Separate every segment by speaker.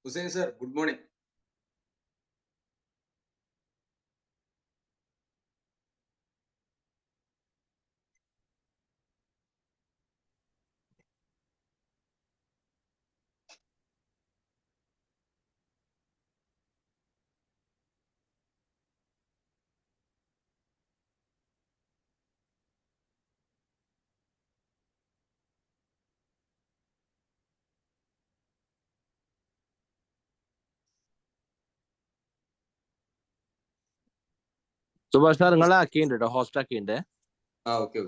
Speaker 1: Hussain sir, good morning.
Speaker 2: Subhash sir നിങ്ങളെ ആക്കിയുണ്ട് കേട്ടോ, host ആക്കിയുണ്ട്.
Speaker 1: Okay.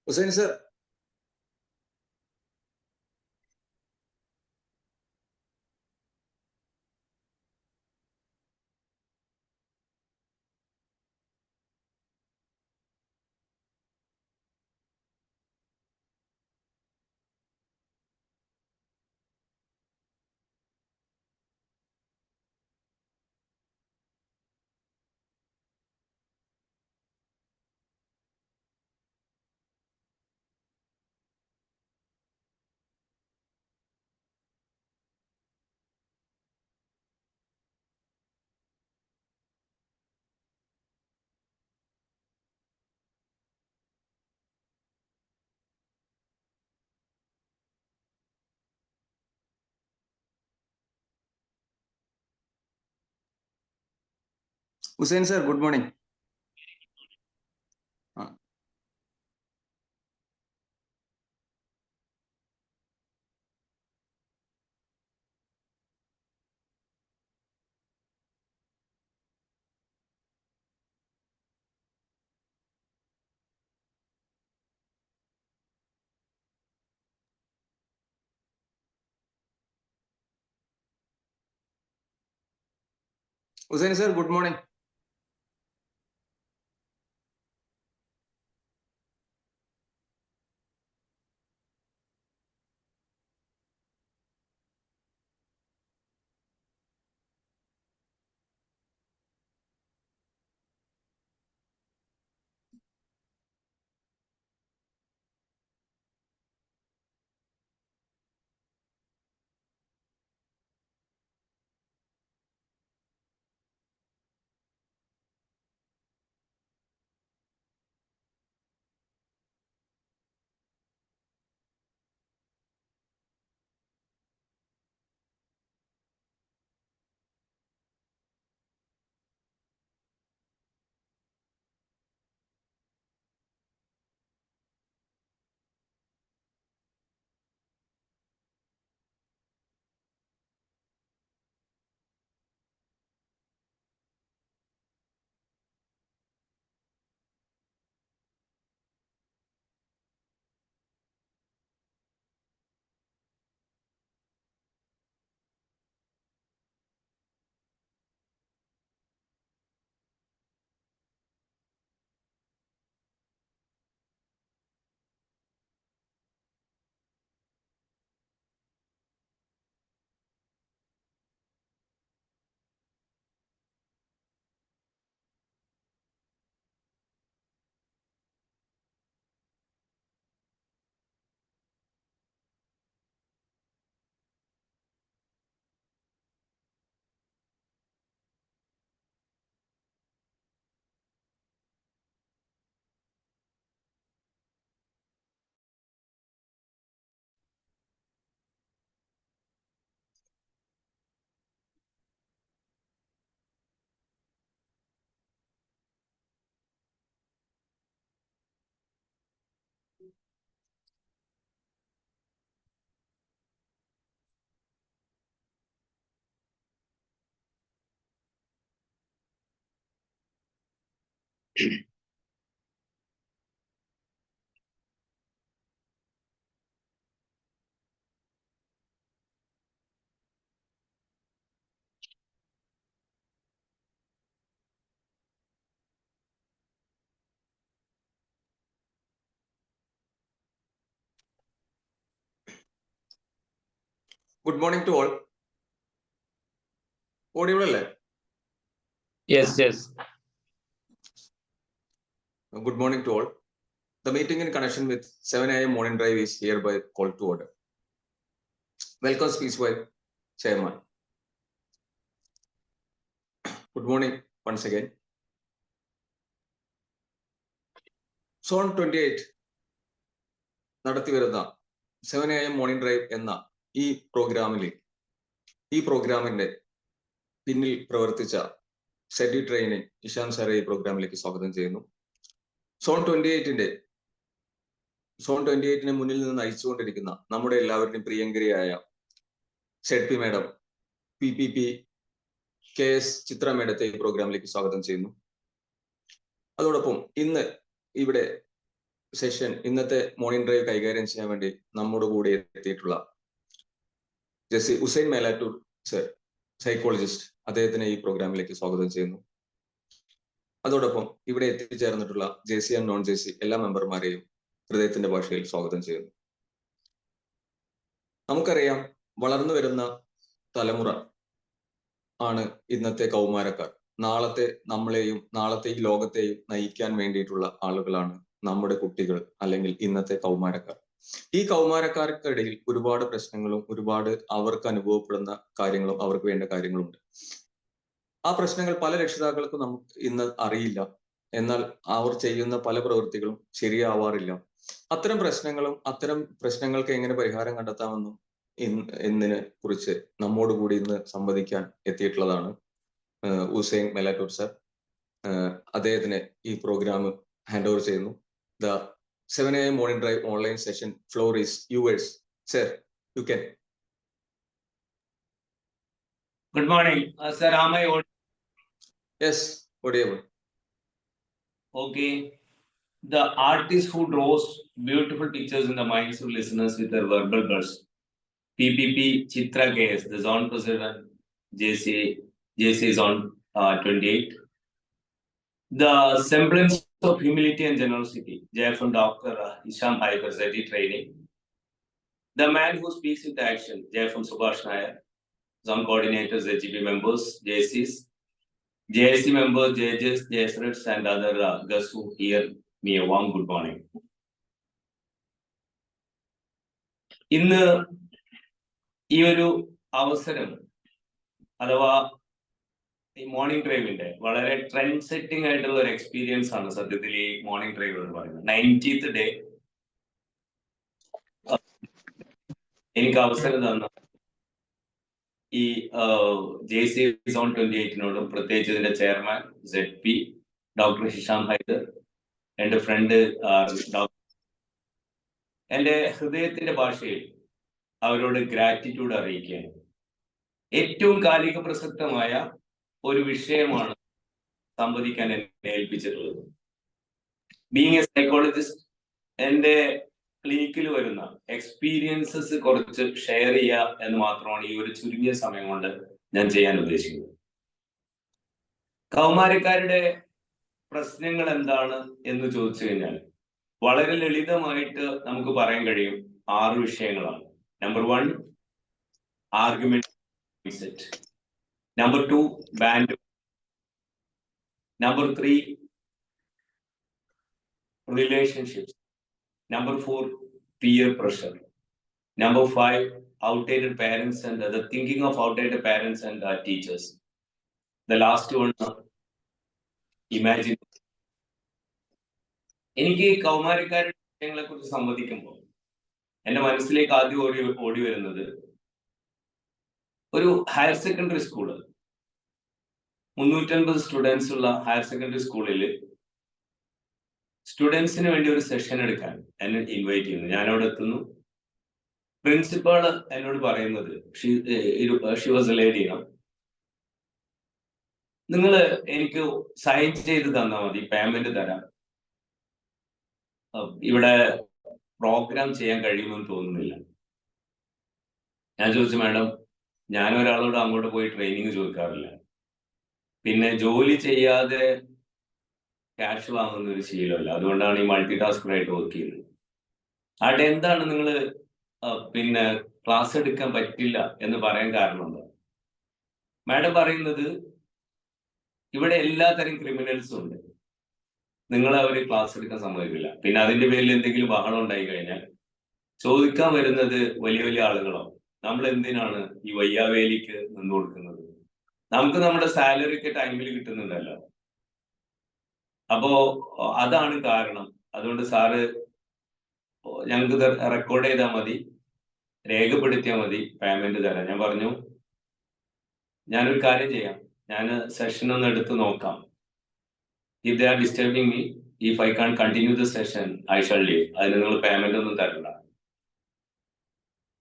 Speaker 1: Hussain sir. Hussain sir, good morning. Hussain sir, good morning. Good morning to all. Audible അല്ലേ?
Speaker 3: Yes.
Speaker 1: Good morning to all. The meeting in connection with 7 a.m. morning drive is hereby called to order. Welcome, speech by Chairman. Good morning once again. Zone 28 നടത്തി വരുന്ന 7 a.m. Morning drive എന്ന ഈ പ്രോഗ്രാമിന്റെ പിന്നിൽ പ്രവർത്തിച്ച സെഡി training Ishan സാറെ ഈ പ്രോഗ്രാമിലേക്ക് സ്വാഗതം ചെയ്യുന്നു. സോൺ 28നെ മുന്നിൽ നിന്ന് നയിച്ചുകൊണ്ടിരിക്കുന്ന നമ്മുടെ എല്ലാവരുടെയും പ്രിയങ്കരിയായ സെഡ്പി മാഡം, PPP KS ചിത്ര മേഡത്തെ ഈ പ്രോഗ്രാമിലേക്ക് സ്വാഗതം ചെയ്യുന്നു. അതോടൊപ്പം ഇന്ന് ഇവിടെ ഇന്നത്തെ മോർണിംഗ് ഡ്രൈവ് കൈകാര്യം ചെയ്യാൻ വേണ്ടി നമ്മുടെ കൂടെ എത്തിയിട്ടുള്ള ഉസൈൻ മേലാറ്റൂർ സർ, സൈക്കോളജിസ്റ്റ്, അദ്ദേഹത്തിനെ ഈ പ്രോഗ്രാമിലേക്ക് സ്വാഗതം ചെയ്യുന്നു. അതോടൊപ്പം ഇവിടെ എത്തിച്ചേർന്നിട്ടുള്ള JC ആൻഡ് നോൺ JC എല്ലാ മെമ്പർമാരെയും ഹൃദയത്തിന്റെ ഭാഷയിൽ സ്വാഗതം ചെയ്യുന്നു. നമുക്കറിയാം, വളർന്നു വരുന്ന തലമുറ ആണ് ഇന്നത്തെ കൗമാരക്കാർ. നാളത്തെ നമ്മളെയും നാളത്തെ ഈ ലോകത്തെയും നയിക്കാൻ വേണ്ടിയിട്ടുള്ള ആളുകളാണ് നമ്മുടെ കുട്ടികൾ, അല്ലെങ്കിൽ ഇന്നത്തെ കൗമാരക്കാർ. ഈ കൗമാരക്കാർക്കിടയിൽ ഒരുപാട് പ്രശ്നങ്ങളും ഒരുപാട് അവർക്ക് അനുഭവപ്പെടുന്ന കാര്യങ്ങളും അവർക്ക് വേണ്ട കാര്യങ്ങളുണ്ട്. ആ പ്രശ്നങ്ങൾ പല രക്ഷിതാക്കൾക്കും നമുക്ക് ഇന്ന് അറിയില്ല. എന്നാൽ അവർ ചെയ്യുന്ന പല പ്രവൃത്തികളും ശരിയാവാറില്ല. അത്തരം പ്രശ്നങ്ങൾക്ക് എങ്ങനെ പരിഹാരം കണ്ടെത്താമെന്നും എന്നതിനെ കുറിച്ച് നമ്മോടുകൂടി ഇന്ന് സംവദിക്കാൻ എത്തിയിട്ടുള്ളതാണ് ഉസൈൻ മേലാറ്റൂർ സർ. അദ്ദേഹത്തിന് ഈ പ്രോഗ്രാം ഹാൻഡ് ഓവർ ചെയ്യുന്നു. The 7 a.m. morning drive online session floor is yours. Sir, you can.
Speaker 3: Good morning. Sir, am I audible?
Speaker 1: Yes, audible.
Speaker 3: Okay. The artist who draws beautiful pictures in the minds of listeners with their verbal bursts. PPP Chitra KS, the zone president, JC zone 28. The semblance of humility and generosity, JFM Dr. Hisham Haidar, ZD training. The man who speaks with action, JFM Subhash Nair, zone coordinators, ZGB members, JCs, JSC members, JJs, JSREDs, and other guests who hear me a warm good morning. ഇന്ന് ഈ ഒരു അവസരം അഥവാ ഈ morning ഡ്രൈവിന്റെ വളരെ trend setting ആയിട്ടുള്ള ഒരു experience ആണ് സത്യത്തിൽ ഈ മോർണിംഗ് ഡ്രൈവ് എന്ന് പറയുന്നത്. 90th ഡേ എനിക്ക് അവസരം തന്ന ഈ JC സോൺ 28നോടും പ്രത്യേകിച്ച് ഇതിന്റെ chairman ZP doctor Hisham Haider, എന്റെ ഫ്രണ്ട് എന്റെ ഹൃദയത്തിന്റെ ഭാഷയിൽ അവരോട് ഗ്രാറ്റിറ്റ്യൂഡ് അറിയിക്കുകയാണ്. ഏറ്റവും കാലിക പ്രസക്തമായ ഒരു വിഷയമാണ് സംവദിക്കാൻ എന്നെ ഏൽപ്പിച്ചിട്ടുള്ളത്. ബീങ് എ സൈക്കോളജിസ്റ്റ്, എന്റെ ക്ലിനിക്കിൽ വരുന്ന എക്സ്പീരിയൻസസ് കുറച്ച് ഷെയർ ചെയ്യുക എന്ന് മാത്രമാണ് ഈ ഒരു ചുരുങ്ങിയ സമയം കൊണ്ട് ഞാൻ ചെയ്യാൻ ഉദ്ദേശിക്കുന്നത്. കൗമാരക്കാരുടെ പ്രശ്നങ്ങൾ എന്താണ് എന്ന് ചോദിച്ചു കഴിഞ്ഞാൽ വളരെ ലളിതമായിട്ട് നമുക്ക് പറയാൻ കഴിയും 6 വിഷയങ്ങളാണ്. Number 1, argument set. Number 2, band. Number 3, relationships. Number 4, peer pressure. Number 5, outdated parents and the thinking of outdated parents and teachers. The last one, imagine. എനിക്ക് കൗമാരക്കാരുടെ വിഷയങ്ങളെ കുറിച്ച് സംവദിക്കുമ്പോൾ എന്റെ മനസ്സിലേക്ക് ആദ്യം ഓടി വരുന്നത് ഒരു ഹയർ സെക്കൻഡറി സ്കൂള്, 350 സ്റ്റുഡൻസ് ഉള്ള ഹയർ സെക്കൻഡറി സ്കൂളിൽ സ്റ്റുഡൻസിന് വേണ്ടി ഒരു സെഷൻ എടുക്കാൻ എന്നെ ഇൻവൈറ്റ് ചെയ്യുന്നു. ഞാനവിടെ എത്തുന്നു. പ്രിൻസിപ്പാൾ എന്നോട് പറയുന്നത്, ഷി വാസ് എ ലേഡി, നിങ്ങൾ എനിക്ക് സൈൻ ചെയ്ത് തന്നാൽ മതി, പേയ്മെന്റ് തരാം, ഇവിടെ പ്രോഗ്രാം ചെയ്യാൻ കഴിയുമെന്ന് തോന്നുന്നില്ല. ഞാൻ ചോദിച്ചു, മാഡം, ഞാൻ ഒരാളോട് അങ്ങോട്ട് പോയി ട്രെയിനിങ് ചോദിക്കാറില്ല, പിന്നെ ജോലി ചെയ്യാതെ ക്യാഷ് വാങ്ങുന്ന ഒരു ശീലമല്ല, അതുകൊണ്ടാണ് ഈ മൾട്ടി ടാസ്കറായിട്ട് വർക്ക് ചെയ്യുന്നത്. അവിടെ എന്താണ് നിങ്ങൾ പിന്നെ ക്ലാസ് എടുക്കാൻ പറ്റില്ല എന്ന് പറയാൻ കാരണമുണ്ട്. മാഡം പറയുന്നത് ഇവിടെ എല്ലാത്തരം ക്രിമിനൽസും ഉണ്ട്, നിങ്ങളെ അവർ ക്ലാസ് എടുക്കാൻ സമ്മതിക്കില്ല. പിന്നെ അതിന്റെ പേരിൽ എന്തെങ്കിലും ബഹളം ഉണ്ടായി കഴിഞ്ഞാൽ ചോദിക്കാൻ വരുന്നത് വലിയ വലിയ ആളുകളോ, നമ്മൾ എന്തിനാണ് ഈ വയ്യാവേലിക്ക് നിന്ന് കൊടുക്കുന്നത്? നമുക്ക് നമ്മുടെ സാലറി ഒക്കെ ടൈമിൽ കിട്ടുന്നുണ്ടല്ലോ. അപ്പോ അതാണ് കാരണം. അതുകൊണ്ട് സാറ് ഞങ്ങൾക്ക് റെക്കോർഡ് ചെയ്താൽ മതി, രേഖപ്പെടുത്തിയാൽ മതി, പേയ്മെന്റ് തരാം. ഞാൻ പറഞ്ഞു, ഞാനൊരു കാര്യം ചെയ്യാം, ഞാൻ സെഷൻ ഒന്ന് എടുത്ത് നോക്കാം. If they are disturbing me, if I can continue the session I shall leave. അതിന് നിങ്ങൾ പേയ്മെന്റ് ഒന്നും തരണ്ട.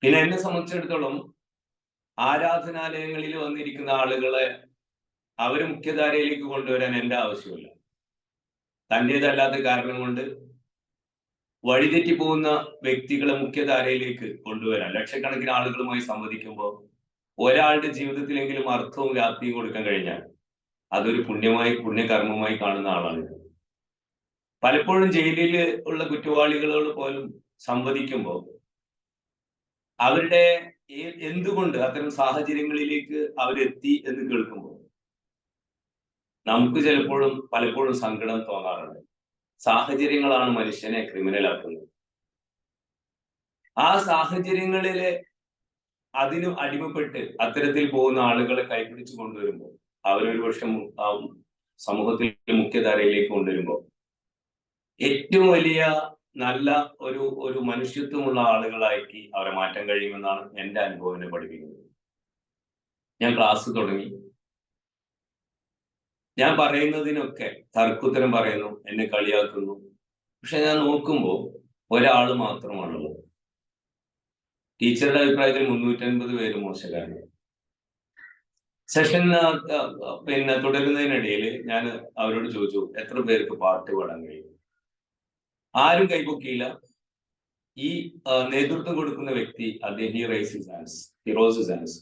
Speaker 3: പിന്നെ എന്നെ സംബന്ധിച്ചിടത്തോളം ആരാധനാലയങ്ങളിൽ വന്നിരിക്കുന്ന ആളുകളെ അവര് മുഖ്യധാരയിലേക്ക് കൊണ്ടുവരാൻ എന്റെ ആവശ്യമില്ല. തന്റേതല്ലാത്ത കാരണം കൊണ്ട് വഴിതെറ്റി പോകുന്ന വ്യക്തികളെ മുഖ്യധാരയിലേക്ക് കൊണ്ടുവരാൻ ലക്ഷക്കണക്കിന് ആളുകളുമായി സംവദിക്കുമ്പോൾ ഒരാളുടെ ജീവിതത്തിലെങ്കിലും അർത്ഥവും വ്യാപ്തിയും കൊടുക്കാൻ കഴിഞ്ഞാൽ അതൊരു പുണ്യകർമ്മമായി കാണുന്ന ആളാണ്. പലപ്പോഴും ജയിലിൽ ഉള്ള കുറ്റവാളികളോട് പോലും സംവദിക്കുമ്പോൾ അവരുടെ എന്തുകൊണ്ട് അത്തരം സാഹചര്യങ്ങളിലേക്ക് അവരെത്തി എന്ന് കേൾക്കുമ്പോൾ നമുക്ക് പലപ്പോഴും സങ്കടം തോന്നാറുണ്ട്. സാഹചര്യങ്ങളാണ് മനുഷ്യനെ ക്രിമിനലാക്കുന്നത്. ആ സാഹചര്യങ്ങളിലെ അതിന് അടിമപ്പെട്ട് അത്തരത്തിൽ പോകുന്ന ആളുകളെ കൈപിടിച്ചു കൊണ്ടുവരുമ്പോൾ അവരൊരു പക്ഷെ സമൂഹത്തിൽ മുഖ്യധാരയിലേക്ക് കൊണ്ടുവരുമ്പോൾ ഏറ്റവും വലിയ നല്ല ഒരു മനുഷ്യത്വമുള്ള ആളുകളാക്കി അവരെ മാറ്റാൻ കഴിയുമെന്നാണ് എന്റെ അനുഭവം എന്നെ പഠിപ്പിക്കുന്നത്. ഞാൻ ക്ലാസ് തുടങ്ങി, ഞാൻ പറയുന്നതിനൊക്കെ തർക്കുത്തരം പറയുന്നു, എന്നെ കളിയാക്കുന്നു. പക്ഷെ ഞാൻ നോക്കുമ്പോൾ ഒരാള് മാത്രമാണുള്ളത്. ടീച്ചറുടെ അഭിപ്രായത്തിൽ 350 പേര് മോശക്കാരാണ്. സെഷൻ തുടരുന്നതിനിടയിൽ ഞാൻ അവരോട് ചോദിച്ചു, എത്ര പേർക്ക് പാട്ട് പാടാൻ കഴിയും? ആരും കൈപൊക്കിയില്ല. ഈ നേതൃത്വം കൊടുക്കുന്ന വ്യക്തി അദ്ദേഹം റോസ് ഹാൻഡ്സ്.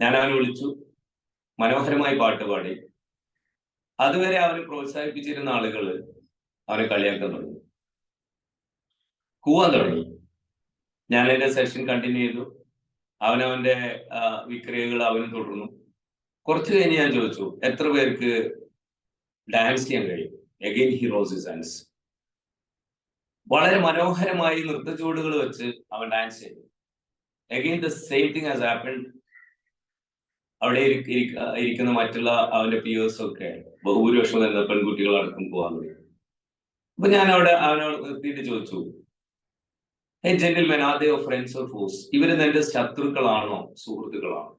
Speaker 3: ഞാൻ അവനെ വിളിച്ചു, മനോഹരമായി പാട്ട് പാടി. അതുവരെ അവനെ പ്രോത്സാഹിപ്പിച്ചിരുന്ന ആളുകൾ അവനെ കളിയാക്കാൻ തുടങ്ങി, കൂവാൻ തുടങ്ങി. ഞാൻ എന്റെ സെഷൻ കണ്ടിന്യൂ ചെയ്തു. അവനവന്റെ വിക്രിയകൾ അവന് തുടർന്നു. കുറച്ചു കഴിഞ്ഞ് ഞാൻ ചോദിച്ചു, എത്ര പേർക്ക് ഡാൻസ് ചെയ്യാൻ കഴിയും? Again he rose his hands. വളരെ മനോഹരമായി നൃത്തച്ചുവടുകൾ വെച്ച് അവൻ ഡാൻസ് ചെയ്തു. Again the same thing has happened. അവിടെ ഇരിക്കുന്ന മറ്റുള്ള അവന്റെ പിയേഴ്സും ഒക്കെ ബഹുഭൂരിപക്ഷം തന്നെ പെൺകുട്ടികൾ അടക്കം പോകാൻ തുടങ്ങി. അപ്പൊ ഞാൻ അവനോട് നിർത്തിയിട്ട് ചോദിച്ചു, hey gentleman, are they your friends or foes? ഇവര് നിന്റെ ശത്രുക്കളാണോ സുഹൃത്തുക്കളാണോ?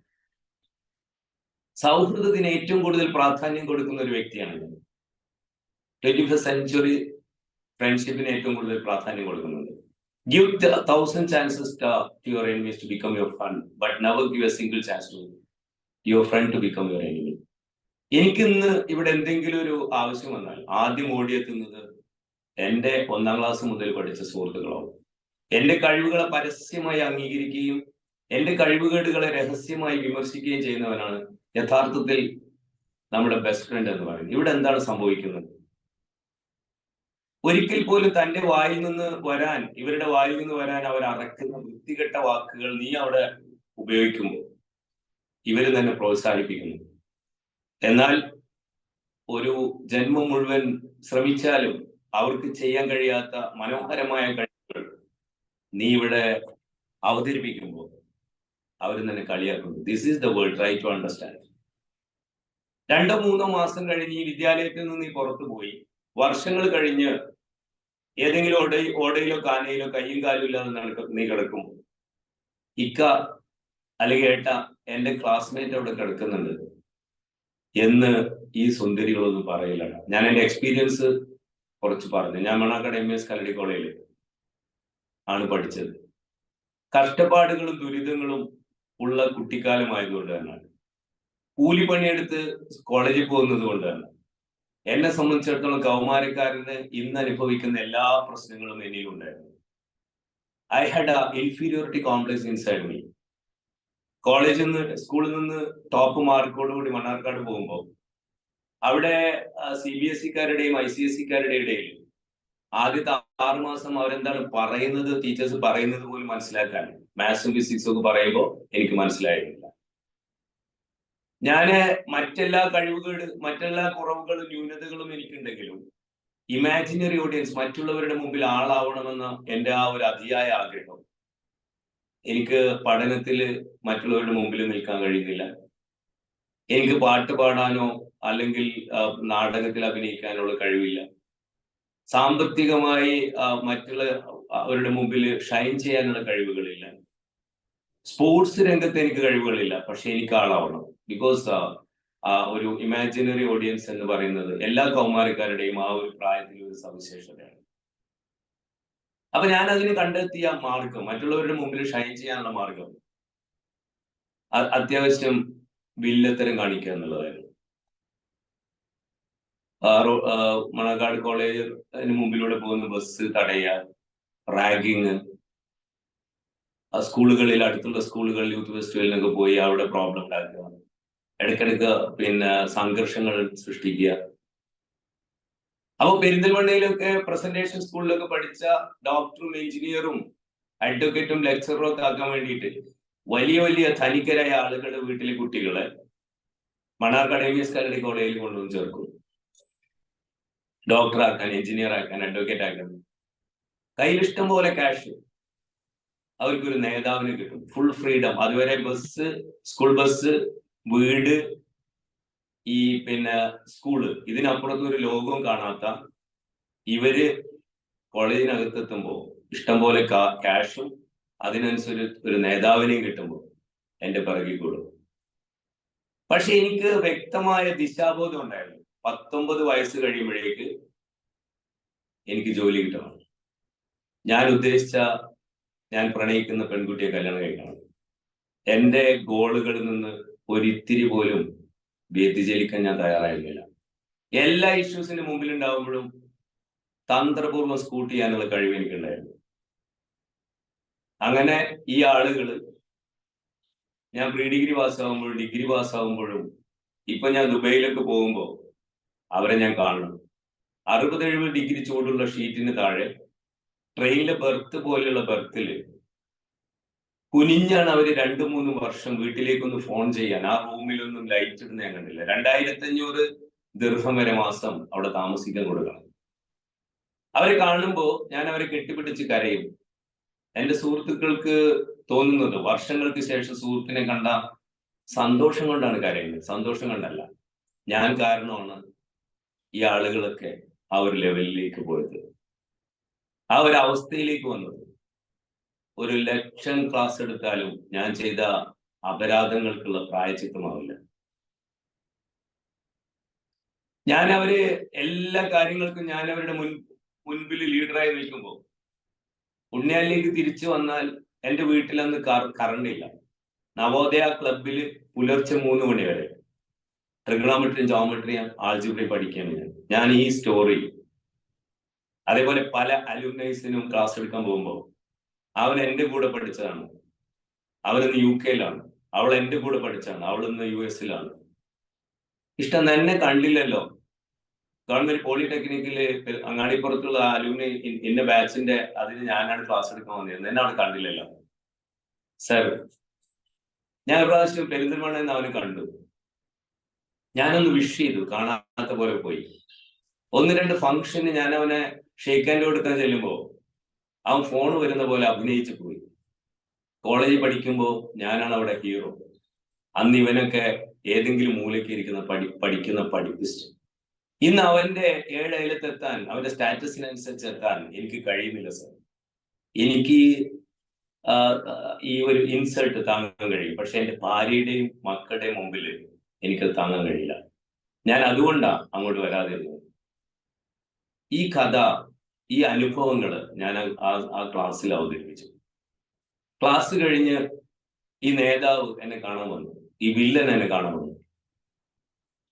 Speaker 3: സൗഹൃദത്തിന് ഏറ്റവും കൂടുതൽ പ്രാധാന്യം കൊടുക്കുന്ന ഒരു വ്യക്തിയാണ് ഞാൻ. 21st century ഫ്രണ്ട്ഷിപ്പിന് ഏറ്റവും കൂടുതൽ പ്രാധാന്യം കൊടുക്കുന്നുണ്ട്. Give 1,000 chances to your enemies to become your friend, but never give a single chance to your friend to become your enemy. എനിക്കിന്ന് ഇവിടെ എന്തെങ്കിലും ഒരു ആവശ്യം വന്നാൽ ആദ്യം ഓടിയെത്തുന്നത് എന്റെ 1ാം ക്ലാസ് മുതൽ പഠിച്ച സുഹൃത്തുക്കളാവും. എന്റെ കഴിവുകളെ പരസ്യമായി അംഗീകരിക്കുകയും എന്റെ കഴിവുകേടുകളെ രഹസ്യമായി വിമർശിക്കുകയും ചെയ്യുന്നവനാണ് യഥാർത്ഥത്തിൽ നമ്മുടെ ബെസ്റ്റ് ഫ്രണ്ട് എന്ന് പറയുന്നത്. ഇവിടെ എന്താണ് സംഭവിക്കുന്നത്? ഒരിക്കൽ പോലും തന്റെ ഇവരുടെ വായിൽ നിന്ന് വരാൻ അവർ അറക്കുന്ന വൃത്തികെട്ട വാക്കുകൾ നീ അവിടെ ഉപയോഗിക്കുമ്പോൾ ഇവര് തന്നെ പ്രോത്സാഹിപ്പിക്കുന്നു. എന്നാൽ ഒരു ജന്മം മുഴുവൻ ശ്രമിച്ചാലും അവർക്ക് ചെയ്യാൻ കഴിയാത്ത മനോഹരമായ കഴിവുകൾ നീ ഇവിടെ അവതരിപ്പിക്കുമ്പോൾ അവർ തന്നെ കളിയാക്കുന്നു. This is the world, try to understand. 2-3 മാസം കഴിഞ്ഞ് ഈ വിദ്യാലയത്തിൽ നിന്ന് നീ പുറത്തു പോയി വർഷങ്ങൾ കഴിഞ്ഞ് ഏതെങ്കിലും ഓടയിലോ കാനയിലോ കയ്യും കാലും ഇല്ലാതെ നീ കിടക്കുമ്പോൾ ഇക്ക അല്ലെങ്കിൽ ഏട്ട എന്റെ ക്ലാസ്മേറ്റ് അവിടെ കിടക്കുന്നുണ്ട് എന്ന് ഈ സുന്ദരികളൊന്നും പറയില്ല. ഞാൻ എന്റെ എക്സ്പീരിയൻസ് കുറച്ച് പറഞ്ഞു. ഞാൻ മണ്ണാർക്കാട് MS കലടി കോളേജിൽ ആണ് പഠിച്ചത്. കഷ്ടപ്പാടുകളും ദുരിതങ്ങളും ഉള്ള കുട്ടിക്കാലമായതുകൊണ്ട് തന്നെ, കൂലിപ്പണിയെടുത്ത് കോളേജിൽ പോകുന്നത് കൊണ്ട് തന്നെ എന്നെ സംബന്ധിച്ചിടത്തോളം കൗമാരക്കാരന് ഇന്ന് അനുഭവിക്കുന്ന എല്ലാ പ്രശ്നങ്ങളും എന്നിലുണ്ടായിരുന്നു. I had a inferiority complex inside me. സ്കൂളിൽ നിന്ന് ടോപ്പ് മാർക്കോടുകൂടി മണ്ണാർക്കാട് പോകുമ്പോൾ അവിടെ CBSE-കാരുടെയും ICSE-കാരുടെ ഇടയിൽ ആദ്യത്തെ 6 മാസം അവരെന്താണ് പറയുന്നത്, ടീച്ചേഴ്സ് പറയുന്നത് പോലും മനസ്സിലാക്കാൻ മാത്സും ഫിസിക്സും ഒക്കെ പറയുമ്പോൾ എനിക്ക് മനസ്സിലായിട്ടില്ല. ഞാന് മറ്റെല്ലാ കുറവുകളും ന്യൂനതകളും എനിക്കുണ്ടെങ്കിലും ഇമാജിനറി ഓഡിയൻസ്, മറ്റുള്ളവരുടെ മുമ്പിൽ ആളാവണമെന്ന എൻ്റെ ആ ഒരു അതിയായ ആഗ്രഹം, എനിക്ക് പഠനത്തിൽ മറ്റുള്ളവരുടെ മുമ്പിൽ നിൽക്കാൻ കഴിയുന്നില്ല. എനിക്ക് പാട്ട് പാടാനോ അല്ലെങ്കിൽ നാടകത്തിൽ അഭിനയിക്കാനുള്ള കഴിവില്ല. സാമ്പത്തികമായി മറ്റുള്ള അവരുടെ മുമ്പിൽ ഷൈൻ ചെയ്യാനുള്ള കഴിവുകളില്ല. സ്പോർട്സ് രംഗത്ത് എനിക്ക് കഴിവുകളില്ല. പക്ഷെ എനിക്ക് ആളാവണം. ബിക്കോസ് ഒരു ഇമാജിനറി ഓഡിയൻസ് എന്ന് പറയുന്നത് എല്ലാ കൗമാരക്കാരുടെയും ആ ഒരു പ്രായത്തിൽ ഒരു സവിശേഷതയാണ്. അപ്പൊ ഞാൻ അതിന് കണ്ടെത്തിയ മാർഗം, മറ്റുള്ളവരുടെ മുമ്പിൽ ഷൈൻ ചെയ്യാനുള്ള മാർഗം, അത്യാവശ്യം വില്ലത്തരം കാണിക്കുക എന്നുള്ളതായിരുന്നു. മണക്കാട് കോളേജിന് മുമ്പിലൂടെ പോകുന്ന ബസ് തടയുക, റാഗിങ്, സ്കൂളുകളിൽ, അടുത്തുള്ള സ്കൂളുകളിൽ യൂത്ത് ഫെസ്റ്റിവലിനൊക്കെ പോയി അവിടെ പ്രോബ്ലം ഉണ്ടാക്കുക, ഇടയ്ക്കിടയ്ക്ക് സംഘർഷങ്ങൾ സൃഷ്ടിക്കുക. അപ്പൊ പെരിന്തൽമണ്ണയിലൊക്കെ പ്രസന്റേഷൻ സ്കൂളിലൊക്കെ പഠിച്ച ഡോക്ടറും എഞ്ചിനീയറും അഡ്വക്കേറ്റും ലെക്ചറും ഒക്കെ ആക്കാൻ വേണ്ടിയിട്ട് വലിയ വലിയ ധനികരായ ആളുകളുടെ വീട്ടിലെ കുട്ടികളെ മണ്ണാർക്കാട് AVS കാലടി കോളേജിൽ കൊണ്ടുവന്ന് ചേർക്കും. ഡോക്ടറാക്കാൻ, എഞ്ചിനീയർ ആക്കാൻ, അഡ്വക്കേറ്റ് ആക്കാൻ. കയ്യിലിഷ്ടം പോലെ ക്യാഷ്, അവർക്കൊരു നേതാവിന് കിട്ടും, ഫുൾ ഫ്രീഡം. അതുവരെ ബസ്, സ്കൂൾ ബസ്, വീട്, ഈ സ്കൂള്, ഇതിനപ്പുറത്തൊരു ലോകവും കാണാത്ത ഇവര് കോളേജിനകത്തെത്തുമ്പോൾ ഇഷ്ടംപോലെ ക്യാഷും അതിനനുസരിച്ച് ഒരു നേതാവിനെയും കിട്ടുമ്പോൾ എന്റെ പിറകിൽ കൂടും. പക്ഷെ എനിക്ക് വ്യക്തമായ ദിശാബോധം ഉണ്ടായിരുന്നു. 19 വയസ്സ് കഴിയുമ്പോഴേക്ക് എനിക്ക് ജോലി കിട്ടണം. ഞാൻ പ്രണയിക്കുന്ന പെൺകുട്ടിയെ കല്യാണം കഴിക്കണം. എന്റെ ഗോളുകളിൽ നിന്ന് ഒരിത്തിരി പോലും വ്യതിചലിക്കാൻ ഞാൻ തയ്യാറായിരുന്നില്ല. എല്ലാ ഇഷ്യൂസിന് മുമ്പിൽ ഉണ്ടാവുമ്പോഴും തന്ത്രപൂർവ്വം സ്കൂട്ട് ചെയ്യാനുള്ള കഴിവ് എനിക്കുണ്ടായിരുന്നു. അങ്ങനെ ഈ ആളുകള്, ഞാൻ പ്രീ ഡിഗ്രി പാസ്സാകുമ്പോഴും ഡിഗ്രി പാസ്സാകുമ്പോഴും ഇപ്പൊ ഞാൻ ദുബൈയിലൊക്കെ പോകുമ്പോൾ അവരെ ഞാൻ കാണണം. 60-70 ഡിഗ്രി ചൂടുള്ള ഷീറ്റിന് താഴെ ട്രെയിനിലെ ബെർത്ത് പോലെയുള്ള ബെർത്തില് കുനിഞ്ഞാണ് അവര് 2-3 വർഷം വീട്ടിലേക്കൊന്ന് ഫോൺ ചെയ്യാൻ. ആ റൂമിലൊന്നും ലൈറ്റ് ഇടുന്ന ഞാൻ കണ്ടില്ല. 2500 ദിർഹം വരെ മാസം അവിടെ താമസിക്കാൻ കൊടുക്കണം. അവരെ കാണുമ്പോ ഞാൻ അവരെ കെട്ടിപ്പിടിച്ച് കരയും. എന്റെ സുഹൃത്തുക്കൾക്ക് തോന്നുന്നത് വർഷങ്ങൾക്ക് ശേഷം സുഹൃത്തിനെ കണ്ട സന്തോഷം കൊണ്ടാണ് കരയുന്നത്, സന്തോഷം കൊണ്ടല്ല. ഞാൻ കാരണമാണ് ഈ ആളുകളൊക്കെ ആ ഒരു ലെവലിലേക്ക് പോയത്, ആ ഒരു അവസ്ഥയിലേക്ക് വന്നത്. 1,00,000 ക്ലാസ് എടുത്താലും ഞാൻ ചെയ്ത അപരാധങ്ങൾക്കുള്ള പ്രായശ്ചിത്തമാവില്ല. ഞാൻ അവര് എല്ലാ കാര്യങ്ങൾക്കും ഞാൻ അവരുടെ മുൻപിൽ ലീഡറായി നിൽക്കുമ്പോൾ, ഉണ്ണിയാലിലേക്ക് തിരിച്ചു വന്നാൽ എന്റെ വീട്ടിൽ അന്ന് കറണ്ട് ഇല്ല. നവോദയ ക്ലബിൽ പുലർച്ചെ 3 മണി വരെ ട്രിഗണോമെട്രിയും ജോമെട്രിയും ആൾജിബ്രയും പഠിക്കുകയാണ് ഞാൻ. ഈ സ്റ്റോറി അതേപോലെ പല അലുമിനൈസിനും ക്ലാസ് എടുക്കാൻ പോകുമ്പോൾ അവൻ എന്റെ കൂടെ പഠിച്ചതാണ്, അവനിന്ന് UK-യിലാണ്, അവൾ എന്റെ കൂടെ പഠിച്ചാണ്, അവളിന്ന് US-ലാണ്. ഇഷ്ടം എന്നെ കണ്ടില്ലല്ലോ. ഗവൺമെന്റ് പോളിടെക്നിക്കില് അങ്ങാടിപ്പുറത്തുള്ള അലുമിനി ഇന്ന ബാച്ചിന്റെ അതിന് ഞാനാണ് ക്ലാസ് എടുക്കാൻ വന്നിരുന്നത്, എന്നെ അവിടെ കണ്ടില്ലല്ലോ. സർ, ഞാൻ ഒരു പ്രാവശ്യം പെരിന്തൽമണ്ണ അവന് കണ്ടു. ഞാനൊന്ന് വിഷ് ചെയ്തു, കാണാത്ത പോലെ പോയി. 1-2 ഫംഗ്ഷന് ഞാൻ അവനെ ഷേക്ക് ഹാൻഡ് കൊടുക്കാൻ ചെല്ലുമ്പോ അവൻ ഫോൺ വരുന്ന പോലെ അഭിനയിച്ചു പോയി. കോളേജിൽ പഠിക്കുമ്പോൾ ഞാനാണ് അവിടെ ഹീറോ. അന്ന് ഇവനൊക്കെ ഏതെങ്കിലും മൂലയ്ക്ക് ഇരിക്കുന്ന പഠിക്കുന്ന പഠിപ്പിസ്റ്റ്. ഇന്ന് അവന്റെ 7 അയലത്തെത്താൻ, അവന്റെ സ്റ്റാറ്റസിനനുസരിച്ച് എത്താൻ എനിക്ക് കഴിയുന്നില്ല സർ. എനിക്ക് ഈ ഒരു ഇൻസൾട്ട് താങ്ങാൻ കഴിയും, പക്ഷെ എന്റെ ഭാര്യയുടെയും മക്കളുടെയും മുമ്പിൽ എനിക്കത് താങ്ങാൻ കഴിയില്ല. ഞാൻ അതുകൊണ്ടാണ് അങ്ങോട്ട് വരാതിരുന്നത്. ഈ കഥ, ഈ അനുഭവങ്ങൾ ഞാൻ ആ ക്ലാസ്സിൽ അവതരിപ്പിച്ചു. ക്ലാസ് കഴിഞ്ഞ് ഈ നേതാവ് എന്നെ കാണാൻ വന്നു, ഈ വില്ലൻ എന്നെ കാണാൻ വന്നു.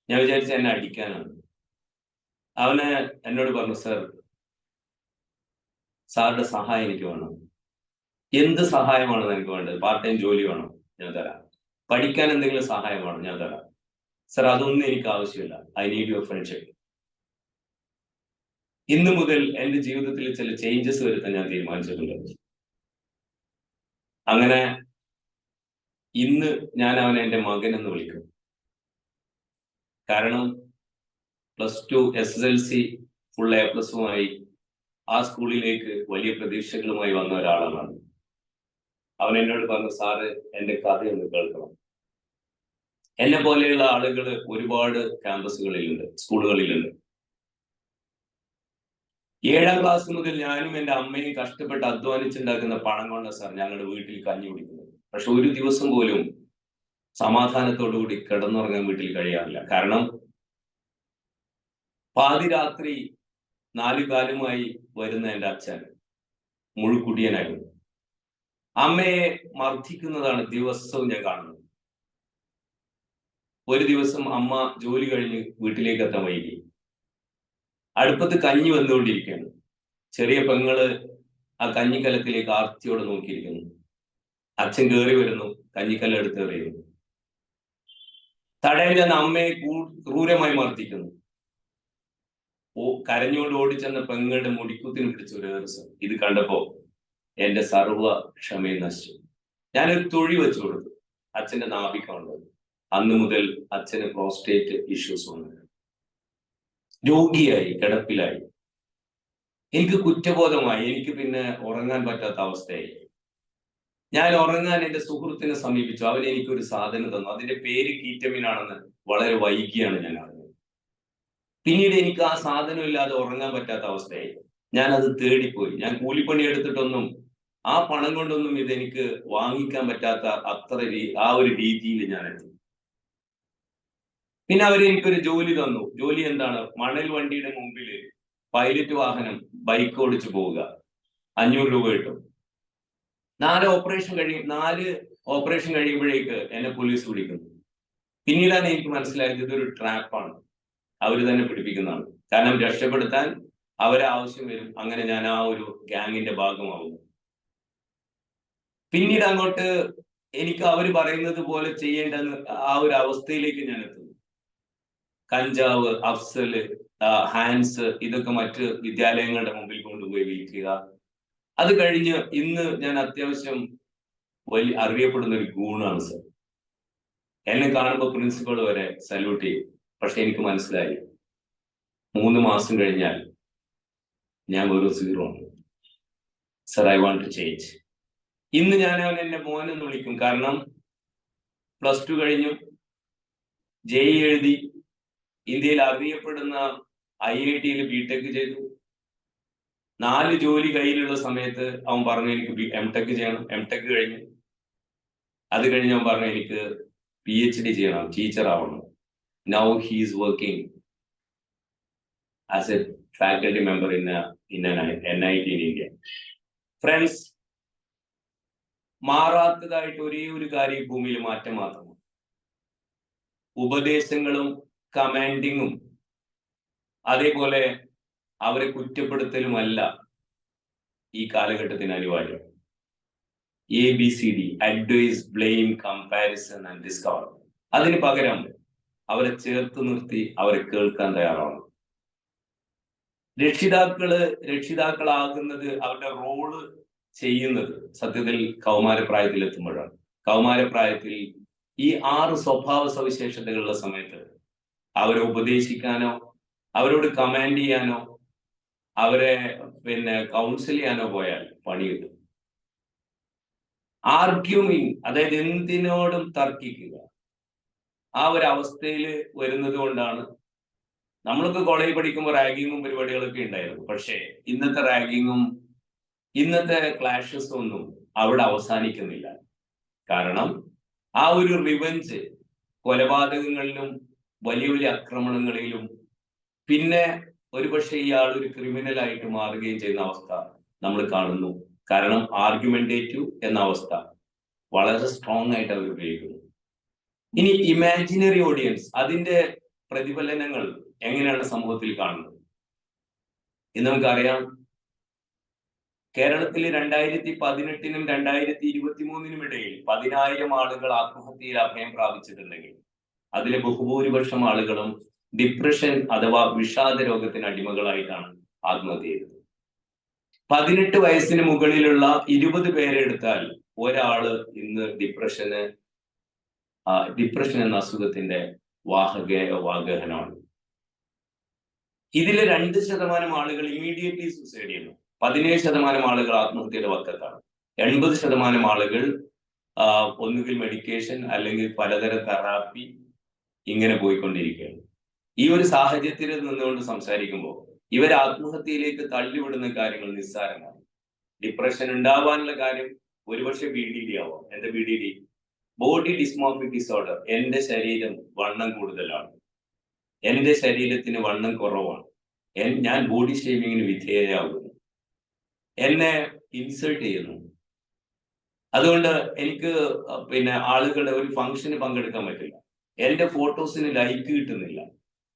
Speaker 3: ഞാൻ വിചാരിച്ച എന്നെ അടിക്കാനാണ്. അവന് എന്നോട് പറഞ്ഞു, സർ, സാറിന്റെ സഹായം എനിക്ക് വേണം. എന്ത് സഹായമാണ് എനിക്ക് വേണ്ടത്? പാർട്ട് ടൈം ജോലി വേണം, ഞാൻ തരാം. പഠിക്കാൻ എന്തെങ്കിലും സഹായം വേണം, ഞാൻ തരാം. സർ, അതൊന്നും എനിക്ക് ആവശ്യമില്ല. I need your friendship. ഇന്നു മുതൽ എൻ്റെ ജീവിതത്തിൽ ചില ചേഞ്ചസ് വരുത്താൻ ഞാൻ തീരുമാനിച്ചിട്ടുണ്ട്. അങ്ങനെ ഇന്ന് ഞാൻ അവനെ എൻ്റെ മകൻ എന്ന് വിളിക്കും. കാരണം +2 SSLC ഫുൾ A+മായി ആ സ്കൂളിലേക്ക് വലിയ പ്രതീക്ഷകളുമായി വന്ന ഒരാളാണ്. അവൻ എന്നോട് പറഞ്ഞു, സാറ് എൻ്റെ കഥയൊന്ന് കേൾക്കണം. എന്നെ പോലെയുള്ള ആളുകൾ ഒരുപാട് ക്യാമ്പസുകളിലുണ്ട്, സ്കൂളുകളിലുണ്ട്. 7ാം ക്ലാസ് മുതൽ ഞാനും എൻ്റെ അമ്മയും കഷ്ടപ്പെട്ട് അധ്വാനിച്ചുണ്ടാക്കുന്ന പണം കൊണ്ട് സാർ ഞങ്ങളുടെ വീട്ടിൽ കഞ്ഞി കുടിക്കുന്നത്. പക്ഷെ ഒരു ദിവസം പോലും സമാധാനത്തോടുകൂടി കിടന്നുറങ്ങാൻ വീട്ടിൽ കഴിയാറില്ല. കാരണം പാതിരാത്രി 4 കാലുമായി വരുന്ന എൻ്റെ അച്ഛൻ മുഴുക്കുടിയനായിരുന്നു. അമ്മയെ മർദ്ദിക്കുന്നതാണ് ദിവസവും ഞാൻ കാണുന്നത്. ഒരു ദിവസം അമ്മ ജോലി കഴിഞ്ഞ് വീട്ടിലേക്ക് എത്താൻ വൈകി. അടുപ്പത്ത് കഞ്ഞി വന്നുകൊണ്ടിരിക്കുകയാണ്. ചെറിയ പെങ്ങള് ആ കഞ്ഞിക്കലത്തിലേക്ക് ആർത്തിയോടെ നോക്കിയിരിക്കുന്നു. അച്ഛൻ കയറി വരുന്നു, കഞ്ഞിക്കല്ല് എടുത്ത് എറിയുന്നു. തടയിൽ നിന്ന് അമ്മയെ ക്രൂരമായി മർദ്ദിക്കുന്നു. കരഞ്ഞുകൊണ്ട് ഓടിച്ചെന്ന പെങ്ങളുടെ മുടിക്കുത്തിന് പിടിച്ച ഒരു ദിവസം ഇത് കണ്ടപ്പോ എന്റെ സർവ്വ ക്ഷമയും നശിച്ചു. ഞാനൊരു തൊഴി വെച്ചു കൊടുത്തു. അച്ഛന്റെ നാഭിക്കുള്ളത്. അന്ന് മുതൽ അച്ഛന് പ്രോസ്റ്റേറ്റ് ഇഷ്യൂസ് വന്നു. രോഗിയായി, കിടപ്പിലായി. എനിക്ക് കുറ്റബോധമായി. എനിക്ക് പിന്നെ ഉറങ്ങാൻ പറ്റാത്ത അവസ്ഥയായി. ഞാൻ ഉറങ്ങാൻ എൻ്റെ സുഹൃത്തിനെ സമീപിച്ചു. അവൻ എനിക്കൊരു സാധനം തന്നു. അതിന്റെ പേര് കീറ്റമിൻ ആണെന്ന് വളരെ വൈകിയാണ് ഞാൻ അറിഞ്ഞത്. പിന്നീട് എനിക്ക് ആ സാധനം ഇല്ലാതെ ഉറങ്ങാൻ പറ്റാത്ത അവസ്ഥയായി. ഞാൻ അത് തേടിപ്പോയി. ഞാൻ കൂലിപ്പണി എടുത്തിട്ടൊന്നും ആ പണം കൊണ്ടൊന്നും ഇതെനിക്ക് വാങ്ങിക്കാൻ പറ്റാത്ത അത്ര ആ ഒരു രീതിയിൽ ഞാൻ എത്തി. പിന്നെ അവർ എനിക്കൊരു ജോലി തന്നു. ജോലി എന്താണ്? മണൽ വണ്ടിയുടെ മുമ്പിൽ പൈലറ്റ് വാഹനം ബൈക്ക് ഓടിച്ചു പോവുക. 500 രൂപ കിട്ടും. 4 ഓപ്പറേഷൻ കഴിയുമ്പോഴേക്ക് എന്നെ പോലീസ് പിടിക്കുന്നു. പിന്നീടാണ് എനിക്ക് മനസ്സിലായത് ഇതൊരു ട്രാപ്പാണ്, അവർ തന്നെ പിടിപ്പിക്കുന്നതാണ്. കാരണം രക്ഷപ്പെടുത്താൻ അവരെ ആവശ്യം വരും. അങ്ങനെ ഞാൻ ആ ഒരു ഗ്യാങ്ങിന്റെ ഭാഗമാവുന്നു. പിന്നീട് അങ്ങോട്ട് എനിക്ക് അവർ പറയുന്നത് പോലെ ചെയ്യേണ്ട ആ ഒരു അവസ്ഥയിലേക്ക് ഞാൻ എത്തുന്നു. കഞ്ചാവ്, അഫ്സല്, ഹാൻസ് ഇതൊക്കെ മറ്റ് വിദ്യാലയങ്ങളുടെ മുമ്പിൽ കൊണ്ടുപോയി വിൽക്കുക. അത് കഴിഞ്ഞ് ഇന്ന് ഞാൻ അത്യാവശ്യം വലിയ അറിയപ്പെടുന്ന ഒരു ഗൂണാണ് സർ. എന്നെ കാണുമ്പോൾ പ്രിൻസിപ്പൾ വരെ സല്യൂട്ട് ചെയ്യും. പക്ഷെ എനിക്ക് മനസ്സിലായി 3 മാസം കഴിഞ്ഞാൽ ഞാൻ വെറും 0 ആണ്. Sir, I want to change. ഇന്ന് ഞാൻ അവൻ എന്നെ മോനെന്ന് വിളിക്കും. കാരണം +2 കഴിഞ്ഞു, JEE എഴുതി, ഇന്ത്യയിൽ അറിയപ്പെടുന്ന IIT-യിൽ BTech ചെയ്തു. 4 ജോലി കയ്യിലുള്ള സമയത്ത് അവൻ പറഞ്ഞു എനിക്ക് MTech ചെയ്യണം. MTech കഴിഞ്ഞു. അത് കഴിഞ്ഞ് അവൻ പറഞ്ഞു എനിക്ക് PhD ചെയ്യണം, ടീച്ചർ ആവണം. Now he is working as a faculty member in an NIT in India. Friends, മാറാത്തതായിട്ട് ഒരേ ഒരു കാര്യം ഭൂമിയിൽ മാറ്റം മാത്രമാണ്. ഉപദേശങ്ങളും കമാൻഡിങ്ങും അതേപോലെ അവരെ കുറ്റപ്പെടുത്തലുമല്ല ഈ കാലഘട്ടത്തിന് അനിവാര്യം. ABCD, advice, blame, comparison and discover. അതിന് പകരം അവരെ ചേർത്ത് നിർത്തി അവരെ കേൾക്കാൻ തയ്യാറാണ്. രക്ഷിതാക്കളാകുന്നത്, അവരുടെ റോള് ചെയ്യുന്നത് സത്യത്തിൽ കൗമാരപ്രായത്തിൽ എത്തുമ്പോഴാണ്. കൗമാരപ്രായത്തിൽ ഈ 6 സ്വഭാവ സവിശേഷതകളുള്ള സമയത്ത് അവരെ ഉപദേശിക്കാനോ അവരോട് കമാൻഡ് ചെയ്യാനോ അവരെ കൗൺസിൽ ചെയ്യാനോ പോയാൽ പണി കിട്ടും. ആർഗ്യൂമിങ്, അതായത് എന്തിനോടും തർക്കിക്കുക, ആ ഒരു അവസ്ഥയിൽ വരുന്നത് കൊണ്ടാണ് നമ്മളൊക്കെ കോളേജിൽ പഠിക്കുമ്പോൾ റാഗിങ്ങും പരിപാടികളൊക്കെ ഉണ്ടായിരുന്നു. പക്ഷേ ഇന്നത്തെ റാഗിങ്ങും ഇന്നത്തെ ക്ലാഷസും ഒന്നും അവിടെ അവസാനിക്കുന്നില്ല. കാരണം ആ ഒരു റിവെഞ്ച് കൊലപാതകങ്ങളിലും വലിയ വലിയ ആക്രമണങ്ങളിലും പിന്നെ ഒരുപക്ഷെ ഇയാൾ ഒരു ക്രിമിനലായിട്ട് മാറുകയും ചെയ്യുന്ന അവസ്ഥ നമ്മൾ കാണുന്നു. കാരണം ആർഗ്യുമെന്റേറ്റീവ് എന്ന അവസ്ഥ വളരെ സ്ട്രോങ് ആയിട്ട് അവർ ഉപയോഗിക്കുന്നു. ഇനി ഇമാജിനറി ഓഡിയൻസ്, അതിന്റെ പ്രതിഫലനങ്ങൾ എങ്ങനെയാണ് സമൂഹത്തിൽ കാണുന്നത്? ഇന്ന് നമുക്കറിയാം, കേരളത്തിൽ 2018-നും 2023-നും ഇടയിൽ 10,000 ആളുകൾ ആത്മഹത്യയിൽ അഭയം പ്രാപിച്ചിട്ടുണ്ടെങ്കിൽ അതിലെ ബഹുഭൂരിപക്ഷം ആളുകളും ഡിപ്രഷൻ അഥവാ വിഷാദ രോഗത്തിന് അടിമകളായിട്ടാണ് ആത്മഹത്യ ചെയ്തത്. 18 വയസ്സിന് മുകളിലുള്ള 20 പേരെ എടുത്താൽ ഒരാള് ഇന്ന് ഡിപ്രഷൻ എന്ന അസുഖത്തിന്റെ വാഹകനാണ്. ഇതിൽ 2% ആളുകൾ ഇമ്മീഡിയറ്റ്ലി സൂസൈഡ് ചെയ്യുന്നു. 17% ആളുകൾ ആത്മഹത്യയുടെ വക്കത്താണ്. 80% ആളുകൾ ഒന്നുകിൽ മെഡിക്കേഷൻ അല്ലെങ്കിൽ പലതരം തെറാപ്പി ഇങ്ങനെ പോയിക്കൊണ്ടിരിക്കുകയാണ്. ഈ ഒരു സാഹചര്യത്തിൽ നിന്നുകൊണ്ട് സംസാരിക്കുമ്പോൾ ഇവർ ആത്മഹത്യയിലേക്ക് തള്ളിവിടുന്ന കാര്യങ്ങൾ നിസ്സാരമാണ്. ഡിപ്രഷൻ ഉണ്ടാവാനുള്ള കാര്യം ഒരുപക്ഷെ BDD ആവാം. എന്താ BDD? Body dysmorphic disorder. എന്റെ ശരീരം വണ്ണം കൂടുതലാണ്, എന്റെ ശരീരത്തിന് വണ്ണം കുറവാണ്, ഞാൻ ബോഡി ഷേമിങ്ങിന് വിധേയയാകുന്നു, എന്നെ ഇൻസൾട്ട് ചെയ്യുന്നു, അതുകൊണ്ട് എനിക്ക് ആളുകളുടെ ഒരു ഫംഗ്ഷന് പങ്കെടുക്കാൻ പറ്റില്ല, എന്റെ ഫോട്ടോസിന് ലൈക്ക് കിട്ടുന്നില്ല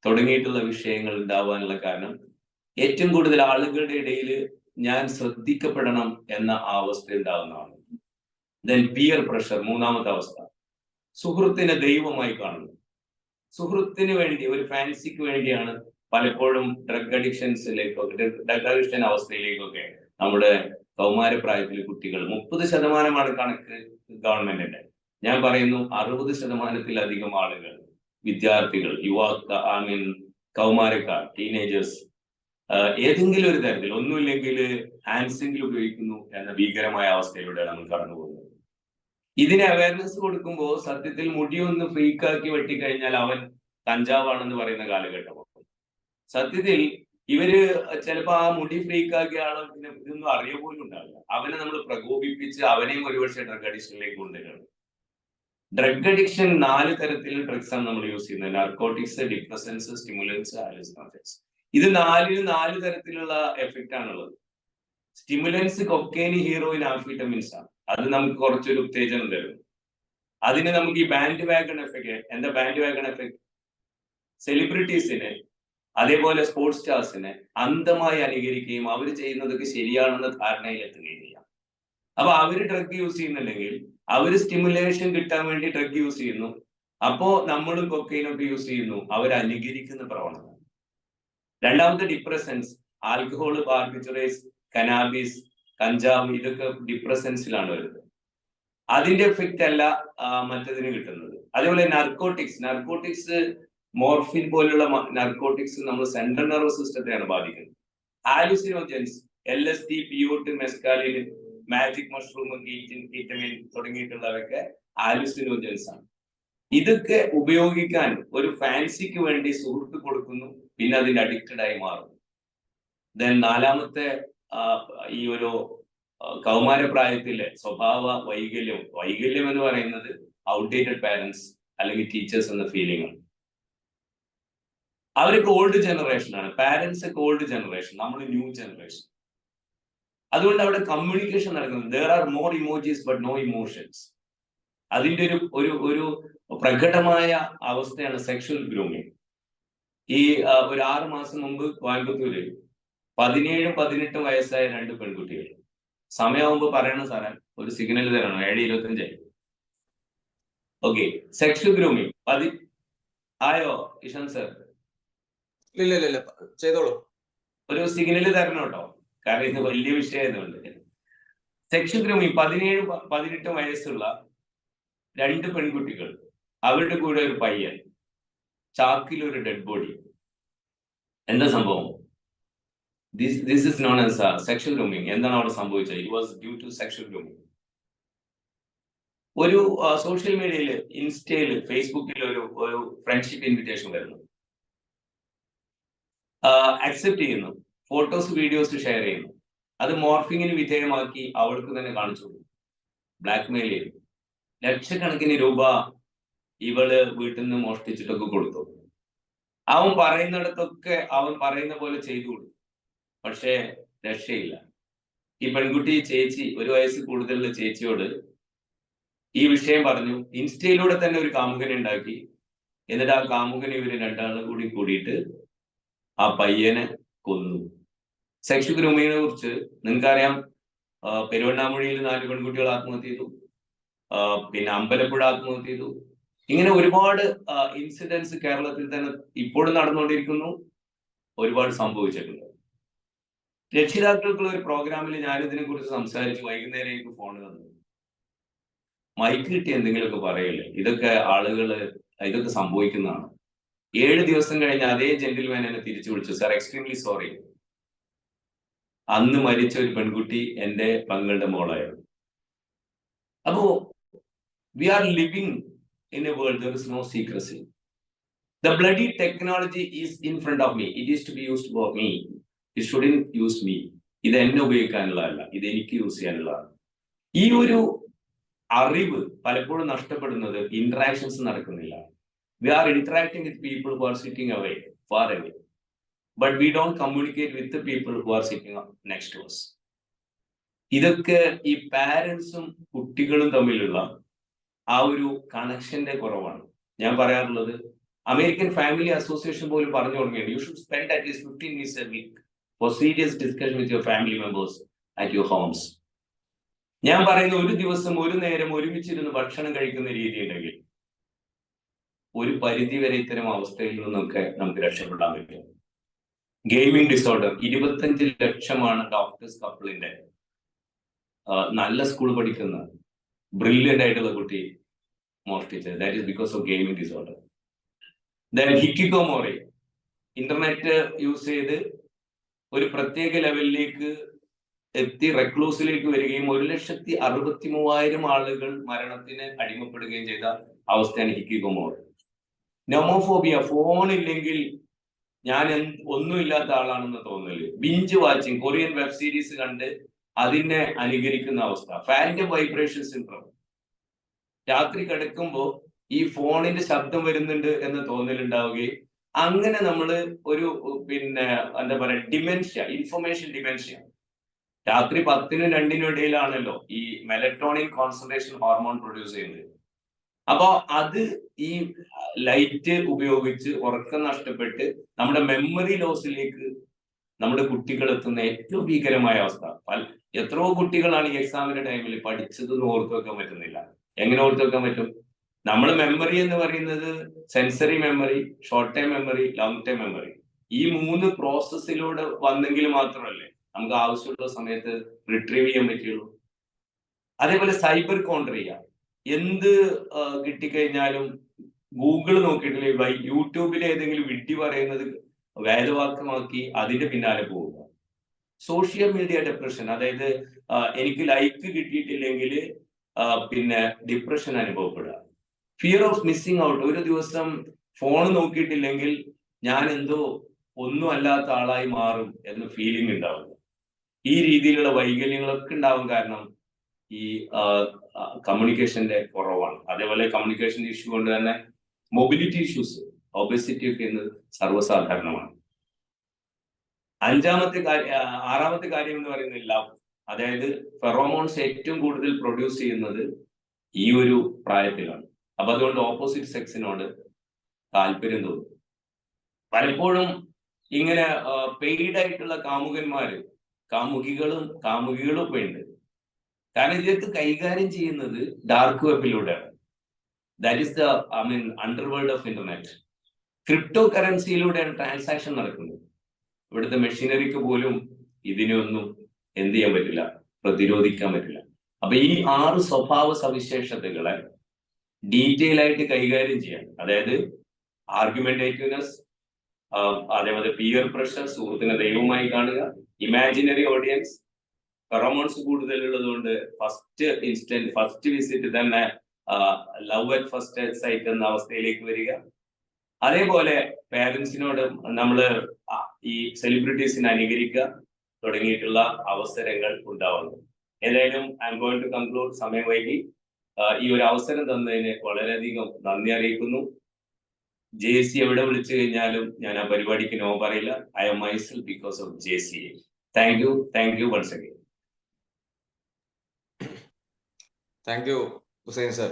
Speaker 3: തുടങ്ങിയിട്ടുള്ള വിഷയങ്ങൾ ഉണ്ടാവാനുള്ള കാരണം ഏറ്റവും കൂടുതൽ ആളുകളുടെ ഇടയിൽ ഞാൻ ശ്രദ്ധിക്കപ്പെടണം എന്ന അവസ്ഥ ഉണ്ടാകുന്നതാണ്. ദെൻ പിയർ പ്രഷർ, മൂന്നാമത്തെ അവസ്ഥ. സുഹൃത്തിനെ ദൈവമായി കാണുന്നു. സുഹൃത്തിന് വേണ്ടി, ഒരു ഫാൻസിക്ക് വേണ്ടിയാണ് പലപ്പോഴും ഡ്രഗ് അഡിക്ഷൻ അവസ്ഥയിലേക്കൊക്കെ നമ്മുടെ കൗമാരപ്രായത്തിലെ കുട്ടികൾ. 30% കണക്ക് ഗവൺമെന്റിന്റെ. ഞാൻ പറയുന്നു 60%-ലധികം ആളുകൾ, വിദ്യാർത്ഥികൾ, കൗമാരക്കാർ, ടീനേജേഴ്സ് ഏതെങ്കിലും ഒരു തരത്തിൽ, ഒന്നുമില്ലെങ്കിൽ ഹാൻഡ്സിംഗിൽ ഉപയോഗിക്കുന്നു എന്ന ഭീകരമായ അവസ്ഥയിലൂടെ നമ്മൾ കടന്നു പോകുന്നത്. ഇതിന് അവയർനെസ് കൊടുക്കുമ്പോൾ സത്യത്തിൽ മുടിയൊന്ന് ഫ്രീക്കാക്കി വെട്ടിക്കഴിഞ്ഞാൽ അവൻ കഞ്ചാവാണെന്ന് പറയുന്ന കാലഘട്ടമാണ്. സത്യത്തിൽ ഇവര് ചിലപ്പോൾ ആ മുടി ഫ്രീക്കാക്കിയ ആളെ ഇതൊന്നും അറിയ പോലും ഉണ്ടാവില്ല. അവനെ നമ്മൾ പ്രകോപിപ്പിച്ച് അവനെയും ഒരുപക്ഷെ ഡ്രഗ് അഡിക്ഷനിലേക്ക് കൊണ്ടുവരികയാണ്. ഡ്രഗ് അഡിക്ഷൻ 4 തരത്തിൽ ഡ്രഗ്സ് ആണ് നമ്മൾ യൂസ് ചെയ്യുന്നത്. Narcotics, depressants, stimulants, hallucinogens. ഇത് 4 തരത്തിലുള്ള എഫക്റ്റ് ആണുള്ളത്. സ്റ്റിമുലൻസ് കൊക്കൈൻ, ഹീറോയിൻ, ആംഫിറ്റമിൻസ് ആണ്. അത് നമുക്ക് കുറച്ചൊരു ഉത്തേജനം തരും. അതിന് നമുക്ക് ഈ ബാൻഡ് വാഗൺ എഫക്റ്റ്. എന്താ ബാൻഡ് വാഗൺ എഫക്റ്റ്? സെലിബ്രിറ്റീസിനെ അതേപോലെ സ്പോർട്സ് സ്റ്റാർസിനെ അന്ധമായി അനുകരിക്കുകയും അവർ ചെയ്യുന്നതൊക്കെ ശരിയാണെന്ന ധാരണയിൽ എത്തുകയും ചെയ്യാം. അപ്പൊ അവര് ഡ്രഗ് യൂസ് ചെയ്യുന്നുണ്ടെങ്കിൽ അവര് സ്റ്റിമുലേഷൻ കിട്ടാൻ വേണ്ടി ഡ്രഗ് യൂസ് ചെയ്യുന്നു. അപ്പോ നമ്മളും കൊക്കൈനൊക്കെ യൂസ് ചെയ്യുന്നു. അവർ അനുകരിക്കുന്ന പ്രവണത. രണ്ടാമത്തെ ഡിപ്രസൻസ്, ആൽക്കഹോൾ, ബാർബിറ്ററേറ്റ്സ്, കനാബിസ്, കഞ്ചാവ്, ഇതൊക്കെ ഡിപ്രസൻസിലാണ് വരുന്നത്. അതിന്റെ എഫക്റ്റ് അല്ല മറ്റതിന് കിട്ടുന്നത്. അതേപോലെ നർക്കോട്ടിക്സ് മോർഫിൻ പോലുള്ള നർക്കോട്ടിക്സ് നമ്മൾ സെൻട്രൽ നെർവസ് സിസ്റ്റത്തെയാണ് ബാധിക്കുന്നത്. ഹാലുസിനോജൻസ്, LSD, പിയോട്ട്, മെസ്കാലിൻ, മാജിക് മഷ്റൂം, കീറ്റമിൻ തുടങ്ങിയിട്ടുള്ളവയൊക്കെ ഹാലുസിനോജൻസ് ആണ്. ഇതൊക്കെ ഉപയോഗിക്കാൻ ഒരു ഫാൻസിക്ക് വേണ്ടി സുഹൃത്ത് കൊടുക്കുന്നു, പിന്നെ അതിന്റെ അഡിക്റ്റഡ് ആയി മാറുന്നു. ദെൻ 4-മത്തെ ഈ ഒരു കൗമാരപ്രായത്തിലെ സ്വഭാവ വൈകല്യം എന്ന് പറയുന്നത് ഔട്ട്ഡേറ്റഡ് പാരന്റ്സ് അല്ലെങ്കിൽ ടീച്ചേഴ്സ് എന്ന ഫീലിംഗ് ആണ്. അവരൊക്കെ ഓൾഡ് ജനറേഷൻ ആണ്. പാരന്റ്സ് ഒക്കെ ഓൾഡ് ജനറേഷൻ, നമ്മൾ ന്യൂ ജനറേഷൻ. അതുകൊണ്ട് അവിടെ കമ്മ്യൂണിക്കേഷൻ നടക്കുന്നത്. there are more emojis but no emotions. അതിന്റെ ഒരു പ്രകടമായ അവസ്ഥയാണ് സെക്ഷൽ ഗ്രൂമിങ്. ഈ ഒരു 6 മാസം മുമ്പ് കോയമ്പത്തൂര് 17-18 വയസ്സായ 2 പെൺകുട്ടികൾ. സമയമാകുമ്പോ പറയണം സാറേ, ഒരു സിഗ്നൽ തരണം. 7:25. ഓക്കെ, സെക്ഷൽ ഗ്രൂമിങ് ആയോ ഇഷൻ സർ?
Speaker 1: ഇല്ല ചെയ്തോളൂ.
Speaker 3: ഒരു സിഗ്നൽ തരണം കേട്ടോ, കാരണം ഇത് വലിയ വിഷയമായതുകൊണ്ട്. സെക്ഷൽ ഗ്രൂമിങ് 17-18 വയസ്സുള്ള 2 പെൺകുട്ടികൾ, അവരുടെ കൂടെ ഒരു പയ്യൻ, ചാക്കിൽ ഒരു ഡെഡ് ബോഡി. എന്താ സംഭവം? This is known as sexual grooming. എന്താണ് അവിടെ സംഭവിച്ചത്? It was due to sexual grooming. ഒരു സോഷ്യൽ മീഡിയയിൽ, ഇൻസ്റ്റയിൽ, ഫേസ്ബുക്കിൽ ഒരു ഫ്രണ്ട്ഷിപ്പ് ഇൻവിറ്റേഷൻ വരുന്നു. അക്സെപ്റ്റ് ചെയ്യുന്നു, ഫോട്ടോസ് വീഡിയോസ് ഷെയർ ചെയ്യുന്നു. അത് മോർഫിങ്ങിന് വിധേയമാക്കി അവൾക്ക് തന്നെ കാണിച്ചു കൊടുക്കും, ബ്ലാക്ക് മെയിൽ ചെയ്തു. ലക്ഷക്കണക്കിന് രൂപ ഇവള് വീട്ടിൽ നിന്ന് മോഷ്ടിച്ചിട്ടൊക്കെ കൊടുത്തു. അവൻ പറയുന്നിടത്തൊക്കെ അവൻ പറയുന്ന പോലെ ചെയ്തു കൊടുത്തു. പക്ഷേ രക്ഷയില്ല. ഈ പെൺകുട്ടി ചേച്ചി, 1 വയസ്സ് കൂടുതലുള്ള ചേച്ചിയോട് ഈ വിഷയം പറഞ്ഞു. ഇൻസ്റ്റയിലൂടെ തന്നെ ഒരു കാമുകനെ ഉണ്ടാക്കി. എന്നിട്ട് ആ കാമുകനെ ഇവര് 2 ആളും കൂടിയിട്ട് ആ പയ്യനെ കൊന്നു. സെക്ഷൽ ഗ്രൂമിങ്ങിനെ കുറിച്ച് നിങ്ങൾക്കറിയാം. പെരുവണ്ണാമൊഴിയിൽ 4 പെൺകുട്ടികൾ ആത്മഹത്യ ചെയ്തു. പിന്നെ അമ്പലപ്പുഴ ആത്മഹത്യ ചെയ്തു. ഇങ്ങനെ ഒരുപാട് ഇൻസിഡൻസ് കേരളത്തിൽ തന്നെ ഇപ്പോഴും നടന്നുകൊണ്ടിരിക്കുന്നു, ഒരുപാട് സംഭവിച്ചിട്ടുണ്ട്. രക്ഷിതാക്കൾക്കുള്ള ഒരു പ്രോഗ്രാമിൽ ഞാൻ ഇതിനെ കുറിച്ച് സംസാരിച്ചു. വൈകുന്നേരം എനിക്ക് ഫോൺ തന്നു. മൈക്ക് കിട്ടി എന്തെങ്കിലുമൊക്കെ പറയല്ലേ. ഇതൊക്കെ ഇതൊക്കെ സംഭവിക്കുന്നതാണ്. 7 ദിവസം കഴിഞ്ഞ് അതേ ജെന്റിൽമാൻ എന്നെ തിരിച്ചു വിളിച്ചു. സാർ, എക്സ്ട്രീംലി സോറി, അന്ന് മരിച്ച ഒരു പെൺകുട്ടി എന്റെ പെങ്ങളുടെ മോളായിരുന്നു. അപ്പോ we are living in a world, there is no secrecy. The bloody technology is in front of me. It is to be used for me. It shouldn't use me. ഇത് എന്നെ ഉപയോഗിക്കാനുള്ളതല്ല, ഇത് എനിക്ക് യൂസ് ചെയ്യാനുള്ളതാണ്. ഈ ഒരു അറിവ് പലപ്പോഴും നഷ്ടപ്പെടുന്നത് ഇന്ററാക്ഷൻസ് നടക്കുന്നില്ല. We are interacting with people who are sitting away, far away. But we don't communicate with the people who are sitting next to us. ഇതൊക്കെ ഈ പാരന്റ്സും കുട്ടികളും തമ്മിലുള്ള ആ ഒരു കണക്ഷന്റെ കുറവാണ്. ഞാൻ പറയാറുള്ളത്, അമേരിക്കൻ ഫാമിലി അസോസിയേഷൻ പോലും പറഞ്ഞു തുടങ്ങിയാണ്, you should spend at least 15 minutes a week for serious discussion with your family members at your homes. ഞാൻ പറയുന്ന ഒരു ദിവസം ഒരു നേരം ഒരുമിച്ചിരുന്ന് ഭക്ഷണം കഴിക്കുന്ന രീതി ഉണ്ടെങ്കിൽ ഒരു പരിധി വരെ ഇത്തരം അവസ്ഥയിൽ നിന്നൊക്കെ നമുക്ക് രക്ഷപ്പെടാൻ പറ്റും. ഗെയിമിംഗ് ഡിസോർഡർ 25 ലക്ഷമാണ് ഡോക്ടേഴ്സ് കപ്പിളിന്റെ. നല്ല സ്കൂൾ പഠിക്കുന്ന ബ്രില്യന്റ് ആയിട്ടുള്ള കുട്ടി മോഷ്ടിച്ചത്. That is because of gaming disorder. Then hikikomori, internet use ചെയ്ത് ഒരു പ്രത്യേക ലെവലിലേക്ക് എത്തി റെക്ലൂസിലേക്ക് വരികയും 1,63,000 ആളുകൾ മരണത്തിന് അടിമപ്പെടുകയും ചെയ്ത അവസ്ഥയാണ് ഹിക്കിഗോമോറി. നൊമോഫോബിയ, ഫോണില്ലെങ്കിൽ ഞാൻ ഒന്നുമില്ലാത്ത ആളാണെന്ന് തോന്നല്. ബിഞ്ച് വാച്ചിങ്, കൊറിയൻ വെബ് സീരീസ് കണ്ട് അതിനെ അനുകരിക്കുന്ന അവസ്ഥ. ഫാൻറ്റം വൈബ്രേഷൻ സിൻഡ്രോം, രാത്രി കിടക്കുമ്പോൾ ഈ ഫോണിന്റെ ശബ്ദം വരുന്നുണ്ട് എന്ന് തോന്നലുണ്ടാവുകയും അങ്ങനെ നമ്മൾ ഒരു എന്താ പറയാ ഡിമെൻഷ്യ, ഇൻഫർമേഷൻ ഡിമെൻഷ്യ. രാത്രി 10-നും 2-നും ഇടയിലാണല്ലോ ഈ മെലറ്റോണിൻ കോൺസെൻട്രേഷൻ ഹോർമോൺ പ്രൊഡ്യൂസ് ചെയ്യുന്നത്. അപ്പൊ അത് ഈ ലൈറ്റ് ഉപയോഗിച്ച് ഉറക്കം നഷ്ടപ്പെട്ട് നമ്മുടെ മെമ്മറി ലോസിലേക്ക് നമ്മുടെ കുട്ടികൾ എത്തുന്ന ഏറ്റവും ഭീകരമായ അവസ്ഥ. എത്രയോ കുട്ടികളാണ് ഈ എക്സാമിന്റെ ടൈമിൽ പഠിച്ചതൊന്നും ഓർത്തു വെക്കാൻ പറ്റുന്നില്ല. എങ്ങനെ ഓർത്തു വെക്കാൻ പറ്റും? നമ്മൾ മെമ്മറി എന്ന് പറയുന്നത് sensory memory, short time memory, long time memory, ഈ 3 പ്രോസസ്സിലൂടെ വന്നെങ്കിൽ മാത്രമല്ലേ നമുക്ക് ആവശ്യമുള്ള സമയത്ത് റിട്രീവ് ചെയ്യാൻ പറ്റുള്ളൂ. അതേപോലെ സൈബർ കോൺട്രിയ, എന്ത് കിട്ടിക്കഴിഞ്ഞാലും ഗൂഗിൾ നോക്കിയിട്ടില്ലേ, യൂട്യൂബിൽ ഏതെങ്കിലും വിഡ്ഢി പറയുന്നത് വേദവാക്യമാക്കി അതിന്റെ പിന്നാലെ പോവുക. സോഷ്യൽ മീഡിയ ഡിപ്രഷൻ, അതായത് എനിക്ക് ലൈക്ക് കിട്ടിയിട്ടില്ലെങ്കിൽ ഡിപ്രഷൻ അനുഭവപ്പെടുക. ഫിയർ ഓഫ് മിസ്സിങ് ഔട്ട്, ഒരു ദിവസം ഫോൺ നോക്കിയിട്ടില്ലെങ്കിൽ ഞാൻ എന്തോ ഒന്നും അല്ലാത്ത ആളായി മാറും എന്ന ഫീലിംഗ് ഉണ്ടാവുക. ഈ രീതിയിലുള്ള വൈകല്യങ്ങളൊക്കെ ഉണ്ടാവും. കാരണം ഈ കമ്മ്യൂണിക്കേഷന്റെ കുറവാണ്. അതേപോലെ കമ്മ്യൂണിക്കേഷൻ ഇഷ്യൂ കൊണ്ട് തന്നെ മൊബിലിറ്റി ഇഷ്യൂസ്, ഒബേസിറ്റി ഒക്കെ ഇന്ന് സർവ്വസാധാരണമാണ്. ആറാമത്തെ കാര്യം എന്ന് പറയുന്നത് ലവ്, അതായത് ഫെറോമോൺസ് ഏറ്റവും കൂടുതൽ പ്രൊഡ്യൂസ് ചെയ്യുന്നത് ഈ ഒരു പ്രായത്തിലാണ്. അപ്പൊ അതുകൊണ്ട് ഓപ്പോസിറ്റ് സെക്സിനോട് താല്പര്യം തോന്നും. പലപ്പോഴും ഇങ്ങനെ പെയ്ഡ് ആയിട്ടുള്ള കാമുകികളും ഇപ്പൊ ഉണ്ട്. കാരണം ഇതിലേക്ക് കൈകാര്യം ചെയ്യുന്നത് ഡാർക്ക് വെബിലൂടെയാണ്. That is underworld of internet. Crypto കറൻസിയിലൂടെയാണ് ട്രാൻസാക്ഷൻ നടക്കുന്നത്. ഇവിടുത്തെ മെഷീനറിക്ക് പോലും ഇതിനൊന്നും എന്ത് ചെയ്യാൻ പറ്റില്ല, പ്രതിരോധിക്കാൻ പറ്റില്ല. അപ്പൊ ഈ 6 സ്വഭാവ സവിശേഷതകളെ ഡീറ്റെയിൽ ആയിട്ട് കൈകാര്യം ചെയ്യാൻ, അതായത് ആർഗ്യുമെന്റേറ്റീവ്നെസ്, അതേപോലെ പിയർ പ്രഷർ, സുഹൃത്തിനെ ദൈവമായി കാണുക, ഇമാജിനറി ഓഡിയൻസ്, ഫെറോമോൺസ് കൂടുതലുള്ളത് കൊണ്ട് ഫസ്റ്റ് വിസിറ്റ് തന്നെ ലവ് അറ്റ് ഫസ്റ്റ് സൈറ്റ് എന്ന അവസ്ഥയിലേക്ക് വരിക. അതേപോലെ പേരൻസിനോട് നമ്മള് ഈ സെലിബ്രിറ്റീസിനെ അനുകരിക്കുക തുടങ്ങിയിട്ടുള്ള അവസരങ്ങൾ ഉണ്ടാവുന്നു. ഏതായാലും I'm going to conclude. സമയം വൈകി. ഈ ഒരു അവസരം തന്നതിന് വളരെയധികം നന്ദി അറിയിക്കുന്നു. JC എവിടെ വിളിച്ചു കഴിഞ്ഞാലും ഞാൻ ആ പരിപാടിക്ക് നോ പറയില്ല. I'm myself because of JCA. Thank you once again.
Speaker 1: Thank you Hussain sir.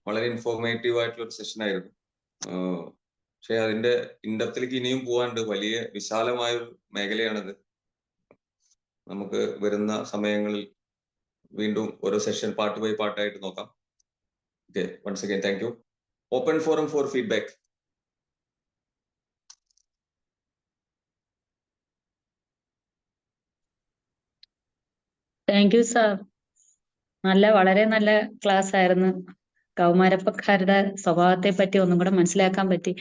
Speaker 1: വളരെ ഇൻഫോർമേറ്റീവ് ആയിട്ടുള്ള ഒരു സെഷൻ ആയിരുന്നു. പക്ഷെ അതിന്റെ ഇൻഡെപ്തിലേക്ക് ഇനിയും പോകാനുണ്ട്. വലിയ വിശാലമായ ഒരു മേഖലയാണിത്. നമുക്ക് വരുന്ന സമയങ്ങളിൽ വീണ്ടും ഓരോ സെഷൻ പാർട്ട് ബൈ പാർട്ടായിട്ട് നോക്കാം. Okay, once again thank you. Open forum for feedback.
Speaker 4: Thank you sir. വളരെ നല്ല ക്ലാസ് ആയിരുന്നു. കൗമാരക്കാരുടെ സ്വഭാവത്തെ പറ്റി ഒന്നും കൂടെ മനസ്സിലാക്കാൻ പറ്റി.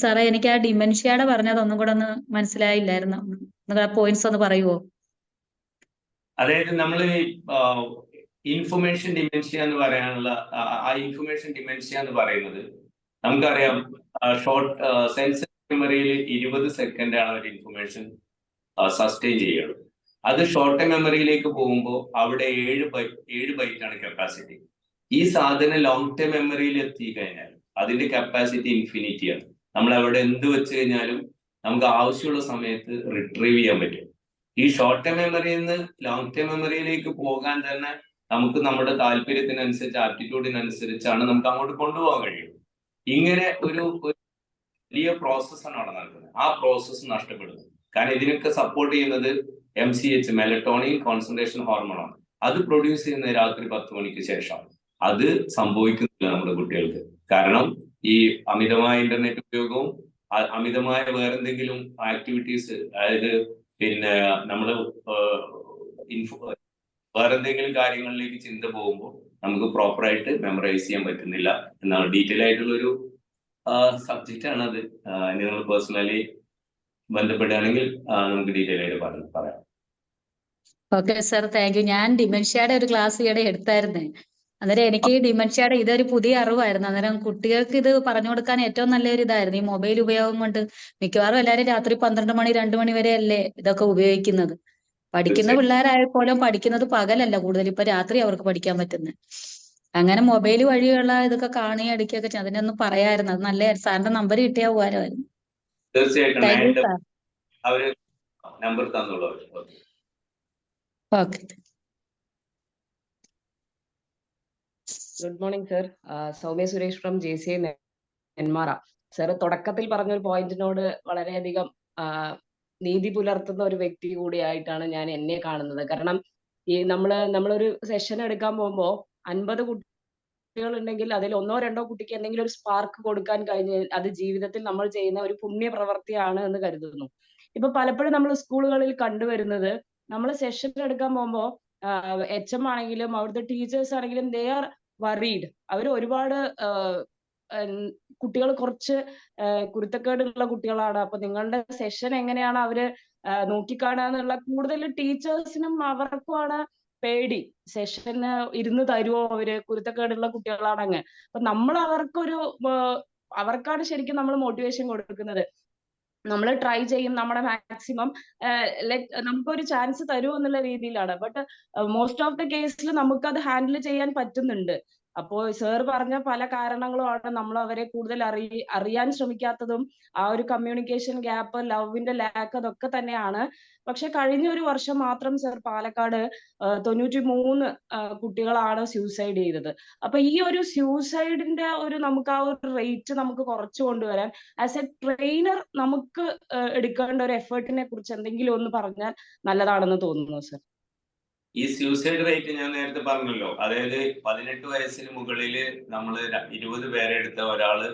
Speaker 4: സാറേ, എനിക്ക് ആ ഡിമെൻഷ്യയുടെ പറഞ്ഞത് ഒന്നും കൂടെ ഒന്ന് മനസ്സിലായില്ലായിരുന്നു. ആ പോയിന്റ്സ് ഒന്ന് പറയുവോ?
Speaker 3: അതായത് നമ്മൾ ഇൻഫർമേഷൻ ഡിമെൻഷ്യ എന്ന് പറയാനുള്ള ആ ഇൻഫർമേഷൻ ഡിമെൻഷ്യ എന്ന് പറയുന്നത് നമുക്കറിയാം, ഷോർട്ട് സെൻസറി മെമ്മറിയിൽ 20 സെക്കൻഡ് ആണ് ഒരു ഇൻഫർമേഷൻ സസ്റ്റെയിൻ ചെയ്യുന്നത്. അത് ഷോർട്ട് ടൈം മെമ്മറിയിലേക്ക് പോകുമ്പോൾ അവിടെ 7 ബൈറ്റ് ആണ് കപ്പാസിറ്റി. ഈ സാധനം ലോങ് ടൈം മെമ്മറിയിൽ എത്തി കഴിഞ്ഞാൽ അതിന്റെ കപ്പാസിറ്റി ഇൻഫിനിറ്റിയാണ്. നമ്മൾ അവിടെ എന്ത് വെച്ച് കഴിഞ്ഞാലും നമുക്ക് ആവശ്യമുള്ള സമയത്ത് റിട്രീവ് ചെയ്യാൻ പറ്റും. ഈ ഷോർട്ട് ടൈം മെമ്മറിയിൽ നിന്ന് ലോങ് ടൈം മെമ്മറിയിലേക്ക് പോകാൻ തന്നെ നമുക്ക് നമ്മുടെ താല്പര്യത്തിനനുസരിച്ച്, ആപ്റ്റിറ്റ്യൂഡിനനുസരിച്ചാണ് നമുക്ക് അങ്ങോട്ട് കൊണ്ടുപോകാൻ കഴിയും. ഇങ്ങനെ ഒരു വലിയ പ്രോസസ്സാണ് അവിടെ നടക്കുന്നത്. ആ പ്രോസസ്സ് നഷ്ടപ്പെടുന്നു. കാരണം ഇതിനൊക്കെ സപ്പോർട്ട് ചെയ്യുന്നത് MCH, മെലറ്റോണിൻ കോൺസെൻട്രേഷൻ ഹോർമോണാണ്. അത് പ്രൊഡ്യൂസ് ചെയ്യുന്നത് രാത്രി 10 മണിക്ക് ശേഷം. അത് സംഭവിക്കുന്നില്ല നമ്മുടെ കുട്ടികൾക്ക്. കാരണം ഈ അമിതമായ ഇന്റർനെറ്റ് ഉപയോഗവും അമിതമായ വേറെന്തെങ്കിലും ആക്ടിവിറ്റീസ്, അതായത് പിന്നെ നമ്മൾ വേറെന്തെങ്കിലും കാര്യങ്ങളിലേക്ക് ചിന്ത പോകുമ്പോൾ നമുക്ക് പ്രോപ്പറായിട്ട് മെമ്മറൈസ് ചെയ്യാൻ പറ്റുന്നില്ല എന്നാണ്. ഡീറ്റെയിൽ ആയിട്ടുള്ളൊരു സബ്ജക്റ്റ് ആണ് അത്. നിങ്ങൾ പേഴ്സണലി ബന്ധപ്പെടുകയാണെങ്കിൽ നമുക്ക് ഡീറ്റെയിൽ ആയിട്ട് പറയാം.
Speaker 4: Okay sir, thank you. ഞാൻ ഡിമെൻഷ്യയുടെ ഒരു ക്ലാസ് ഈയിടെ എടുത്തായിരുന്നേ. അന്നേരം എനിക്ക് ഈ ഡിമെൻഷ്യയുടെ ഇതൊരു പുതിയ അറിവായിരുന്നു. അന്നേരം കുട്ടികൾക്ക് ഇത് പറഞ്ഞു കൊടുക്കാൻ ഏറ്റവും നല്ലൊരു ഇതായിരുന്നു. ഈ മൊബൈൽ ഉപയോഗം കൊണ്ട് മിക്കവാറും എല്ലാവരും രാത്രി 12 മണി 2 മണി വരെ അല്ലേ ഇതൊക്കെ ഉപയോഗിക്കുന്നത്. പഠിക്കുന്ന പിള്ളേരായപ്പോലും പഠിക്കുന്നത് പകലല്ല കൂടുതൽ, ഇപ്പൊ രാത്രി അവർക്ക് പഠിക്കാൻ പറ്റുന്നത്. അങ്ങനെ മൊബൈൽ വഴിയുള്ള ഇതൊക്കെ കാണുകയും അടിക്കുകയൊക്കെ ചെയ്യും. അതിനൊന്ന് പറയായിരുന്നു. അത് നല്ല സാറിന്റെ നമ്പർ കിട്ടിയാൽ ഉപകാരമായിരുന്നു.
Speaker 3: തീർച്ചയായിട്ടും
Speaker 4: താങ്ക് യു സാർ.
Speaker 3: അവര് നമ്പർ തന്നോളൂ.
Speaker 4: Okay.
Speaker 5: Good morning sir. Soumya Suresh from JCI Nenmara. Sir തുടക്കത്തിൽ പറഞ്ഞൊരു പോയിന്റിനോട് വളരെയധികം നീതി പുലർത്തുന്ന ഒരു വ്യക്തി കൂടിയായിട്ടാണ് ഞാൻ എന്നെ കാണുന്നത്. കാരണം ഈ നമ്മളൊരു സെഷൻ എടുക്കാൻ പോകുമ്പോൾ 50 കുട്ടികൾ ഉണ്ടെങ്കിൽ അതിൽ 1-2 കുട്ടിക്ക് എന്തെങ്കിലും ഒരു സ്പാർക്ക് കൊടുക്കാൻ കഴിഞ്ഞാൽ അത് ജീവിതത്തിൽ നമ്മൾ ചെയ്യുന്ന ഒരു പുണ്യ പ്രവൃത്തിയാണ് എന്ന് കരുതുന്നു. ഇപ്പൊ പലപ്പോഴും നമ്മൾ സ്കൂളുകളിൽ കണ്ടുവരുന്നത്, നമ്മൾ സെഷൻ എടുക്കാൻ പോകുമ്പോൾ HM ആണെങ്കിലും അവിടുത്തെ ടീച്ചേഴ്സ് ആണെങ്കിലും ദേ ആർ വറീഡ്. അവർ ഒരുപാട് കുട്ടികൾ കുറച്ച് കുരുത്തക്കേടുള്ള കുട്ടികളാണ്, അപ്പൊ നിങ്ങളുടെ സെഷൻ എങ്ങനെയാണ് അവര് നോക്കിക്കാണുക എന്നുള്ള കൂടുതൽ ടീച്ചേഴ്സിനും അവർക്കുമാണ് പേടി. സെഷന് ഇരുന്ന് തരുമോ അവര്, കുരുത്തക്കേടുള്ള കുട്ടികളാണങ്ങ്. അപ്പൊ നമ്മൾ അവർക്കാണ് ശരിക്കും നമ്മൾ മോട്ടിവേഷൻ കൊടുക്കുന്നത്. നമ്മൾ ട്രൈ ചെയ്യും നമ്മുടെ മാക്സിമം, നമുക്കൊരു ചാൻസ് തരുമോ എന്നുള്ള രീതിയിലാണ്. ബട്ട് മോസ്റ്റ് ഓഫ് ദ കേസിൽ നമുക്കത് ഹാൻഡിൽ ചെയ്യാൻ പറ്റുന്നുണ്ട്. അപ്പോൾ സർ പറഞ്ഞ പല കാരണങ്ങളുമാണ് നമ്മൾ അവരെ കൂടുതൽ അറിയാൻ ശ്രമിക്കാത്തതും, ആ ഒരു കമ്മ്യൂണിക്കേഷൻ ഗ്യാപ്പ്, ലവിന്റെ ലാക്ക്, അതൊക്കെ തന്നെയാണ്. പക്ഷെ കഴിഞ്ഞ ഒരു വർഷം മാത്രം സർ പാലക്കാട് 93 കുട്ടികളാണ് സൂസൈഡ് ചെയ്തത്. അപ്പൊ ഈ ഒരു സൂസൈഡിന്റെ നമുക്ക് ആ ഒരു റേറ്റ് നമുക്ക് കുറച്ചു കൊണ്ടുവരാൻ ആസ് എ ട്രെയിനർ നമുക്ക് എടുക്കേണ്ട ഒരു എഫേർട്ടിനെ കുറിച്ച് എന്തെങ്കിലും ഒന്ന് പറഞ്ഞാൽ നല്ലതാണെന്ന് തോന്നുന്നു സർ.
Speaker 3: ഈ സൂസൈഡ് റേറ്റ് ഞാൻ നേരത്തെ പറഞ്ഞല്ലോ, അതായത് 18 വയസ്സിന് മുകളിൽ നമ്മൾ 20 പേരെ എടുത്ത ഒരാള്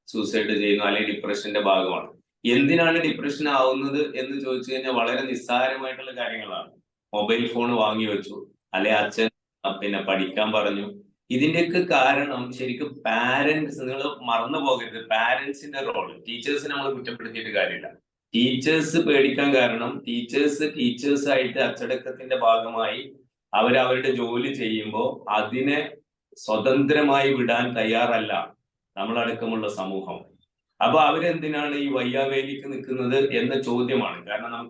Speaker 3: സൂസൈഡ് ചെയ്യുന്നു, അല്ലെങ്കിൽ ഡിപ്രഷന്റെ ഭാഗമാണ്. എന്തിനാണ് ഡിപ്രഷൻ ആവുന്നത് എന്ന് ചോദിച്ചു കഴിഞ്ഞാൽ വളരെ നിസ്സാരമായിട്ടുള്ള കാര്യങ്ങളാണ്. മൊബൈൽ ഫോൺ വാങ്ങി വെച്ചു, അല്ലെ അച്ഛൻ പിന്നെ പഠിക്കാൻ പറഞ്ഞു. ഇതിന്റെയൊക്കെ കാരണം ശരിക്കും പാരന്റ്സ്, നിങ്ങൾ മറന്നു പോകരുത്, പാരന്റ്സിന്റെ റോള്. ടീച്ചേഴ്സിനെ നമ്മൾ കുറ്റപ്പെടുത്തിയിട്ട് കാര്യമില്ല. ടീച്ചേഴ്സ് പേടിക്കാൻ കാരണം ടീച്ചേഴ്സായിട്ട് അച്ചടക്കത്തിന്റെ ഭാഗമായി അവരവരുടെ ജോലി ചെയ്യുമ്പോൾ അതിനെ സ്വതന്ത്രമായി വിടാൻ തയ്യാറല്ല നമ്മളടക്കമുള്ള സമൂഹം. അപ്പൊ അവരെന്തിനാണ് ഈ വയ്യാവേലിക്ക് നിൽക്കുന്നത് എന്ന ചോദ്യമാണ്. കാരണം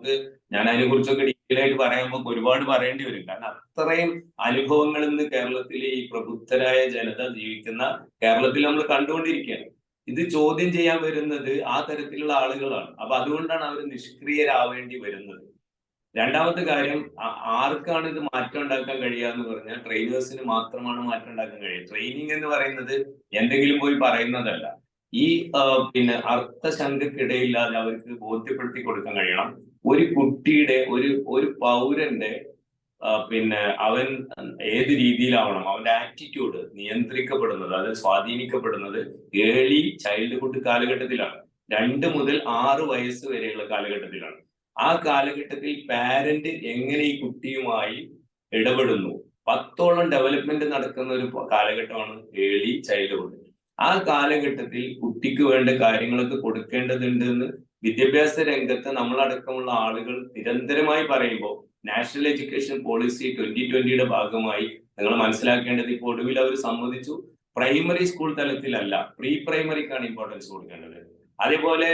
Speaker 3: ഞാൻ അതിനെ കുറിച്ചൊക്കെ ഡീറ്റെയിൽ ആയിട്ട് പറയുമ്പോൾ ഒരുപാട് പറയേണ്ടി വരും. കാരണം അത്രയും അനുഭവങ്ങൾ ഇന്ന് കേരളത്തിലെ ഈ പ്രബുദ്ധരായ ജനത ജീവിക്കുന്ന കേരളത്തിൽ നമ്മൾ കണ്ടുകൊണ്ടിരിക്കുകയാണ്. ഇത് ചോദ്യം ചെയ്യാൻ വരുന്നത് ആ തരത്തിലുള്ള ആളുകളാണ്. അപ്പൊ അതുകൊണ്ടാണ് അവർ നിഷ്ക്രിയരാവേണ്ടി വരുന്നത്. രണ്ടാമത്തെ കാര്യം, ആർക്കാണ് ഇത് മാറ്റം ഉണ്ടാക്കാൻ കഴിയുക എന്ന് പറഞ്ഞാൽ ട്രെയിനേഴ്സിന് മാത്രമാണ് മാറ്റം ഉണ്ടാക്കാൻ കഴിയുക. ട്രെയിനിങ് എന്ന് പറയുന്നത് എന്തെങ്കിലും പോയി പറയുന്നതല്ല. ഈ പിന്നെ അർത്ഥശങ്കക്കിടയില്ലാതെ അവർക്ക് ബോധ്യപ്പെടുത്തി കൊടുക്കാൻ കഴിയണം. ഒരു കുട്ടിയുടെ ഒരു പൗരന്റെ പിന്നെ അവൻ ഏത് രീതിയിലാവണം, അവന്റെ ആറ്റിറ്റ്യൂഡ് നിയന്ത്രിക്കപ്പെടുന്നത്, അത് സ്വാധീനിക്കപ്പെടുന്നത് ഏർലി ചൈൽഡ്ഹുഡ് കാലഘട്ടത്തിലാണ്. 2 മുതൽ 6 വയസ്സ് വരെയുള്ള കാലഘട്ടത്തിലാണ്. ആ കാലഘട്ടത്തിൽ പാരന്റ് എങ്ങനെ ഈ കുട്ടിയുമായി ഇടപെടുന്നു. 10ഓളം ഡെവലപ്മെന്റ് നടക്കുന്ന ഒരു കാലഘട്ടമാണ് ഏർലി ചൈൽഡ്ഹുഡ്. ആ കാലഘട്ടത്തിൽ കുട്ടിക്ക് വേണ്ട കാര്യങ്ങളൊക്കെ കൊടുക്കേണ്ടതുണ്ട് എന്ന് വിദ്യാഭ്യാസ രംഗത്ത് നമ്മളടക്കമുള്ള ആളുകൾ നിരന്തരമായി പറയുമ്പോൾ നാഷണൽ എഡ്യൂക്കേഷൻ പോളിസി 2020യുടെ ഭാഗമായി നിങ്ങൾ മനസ്സിലാക്കേണ്ടത് ഇപ്പോൾ ഒടുവിൽ അവർ സമ്മതിച്ചു പ്രൈമറി സ്കൂൾ തലത്തിലല്ല പ്രീ പ്രൈമറിക്കാണ് ഇമ്പോർട്ടൻസ് കൊടുക്കേണ്ടത്. അതേപോലെ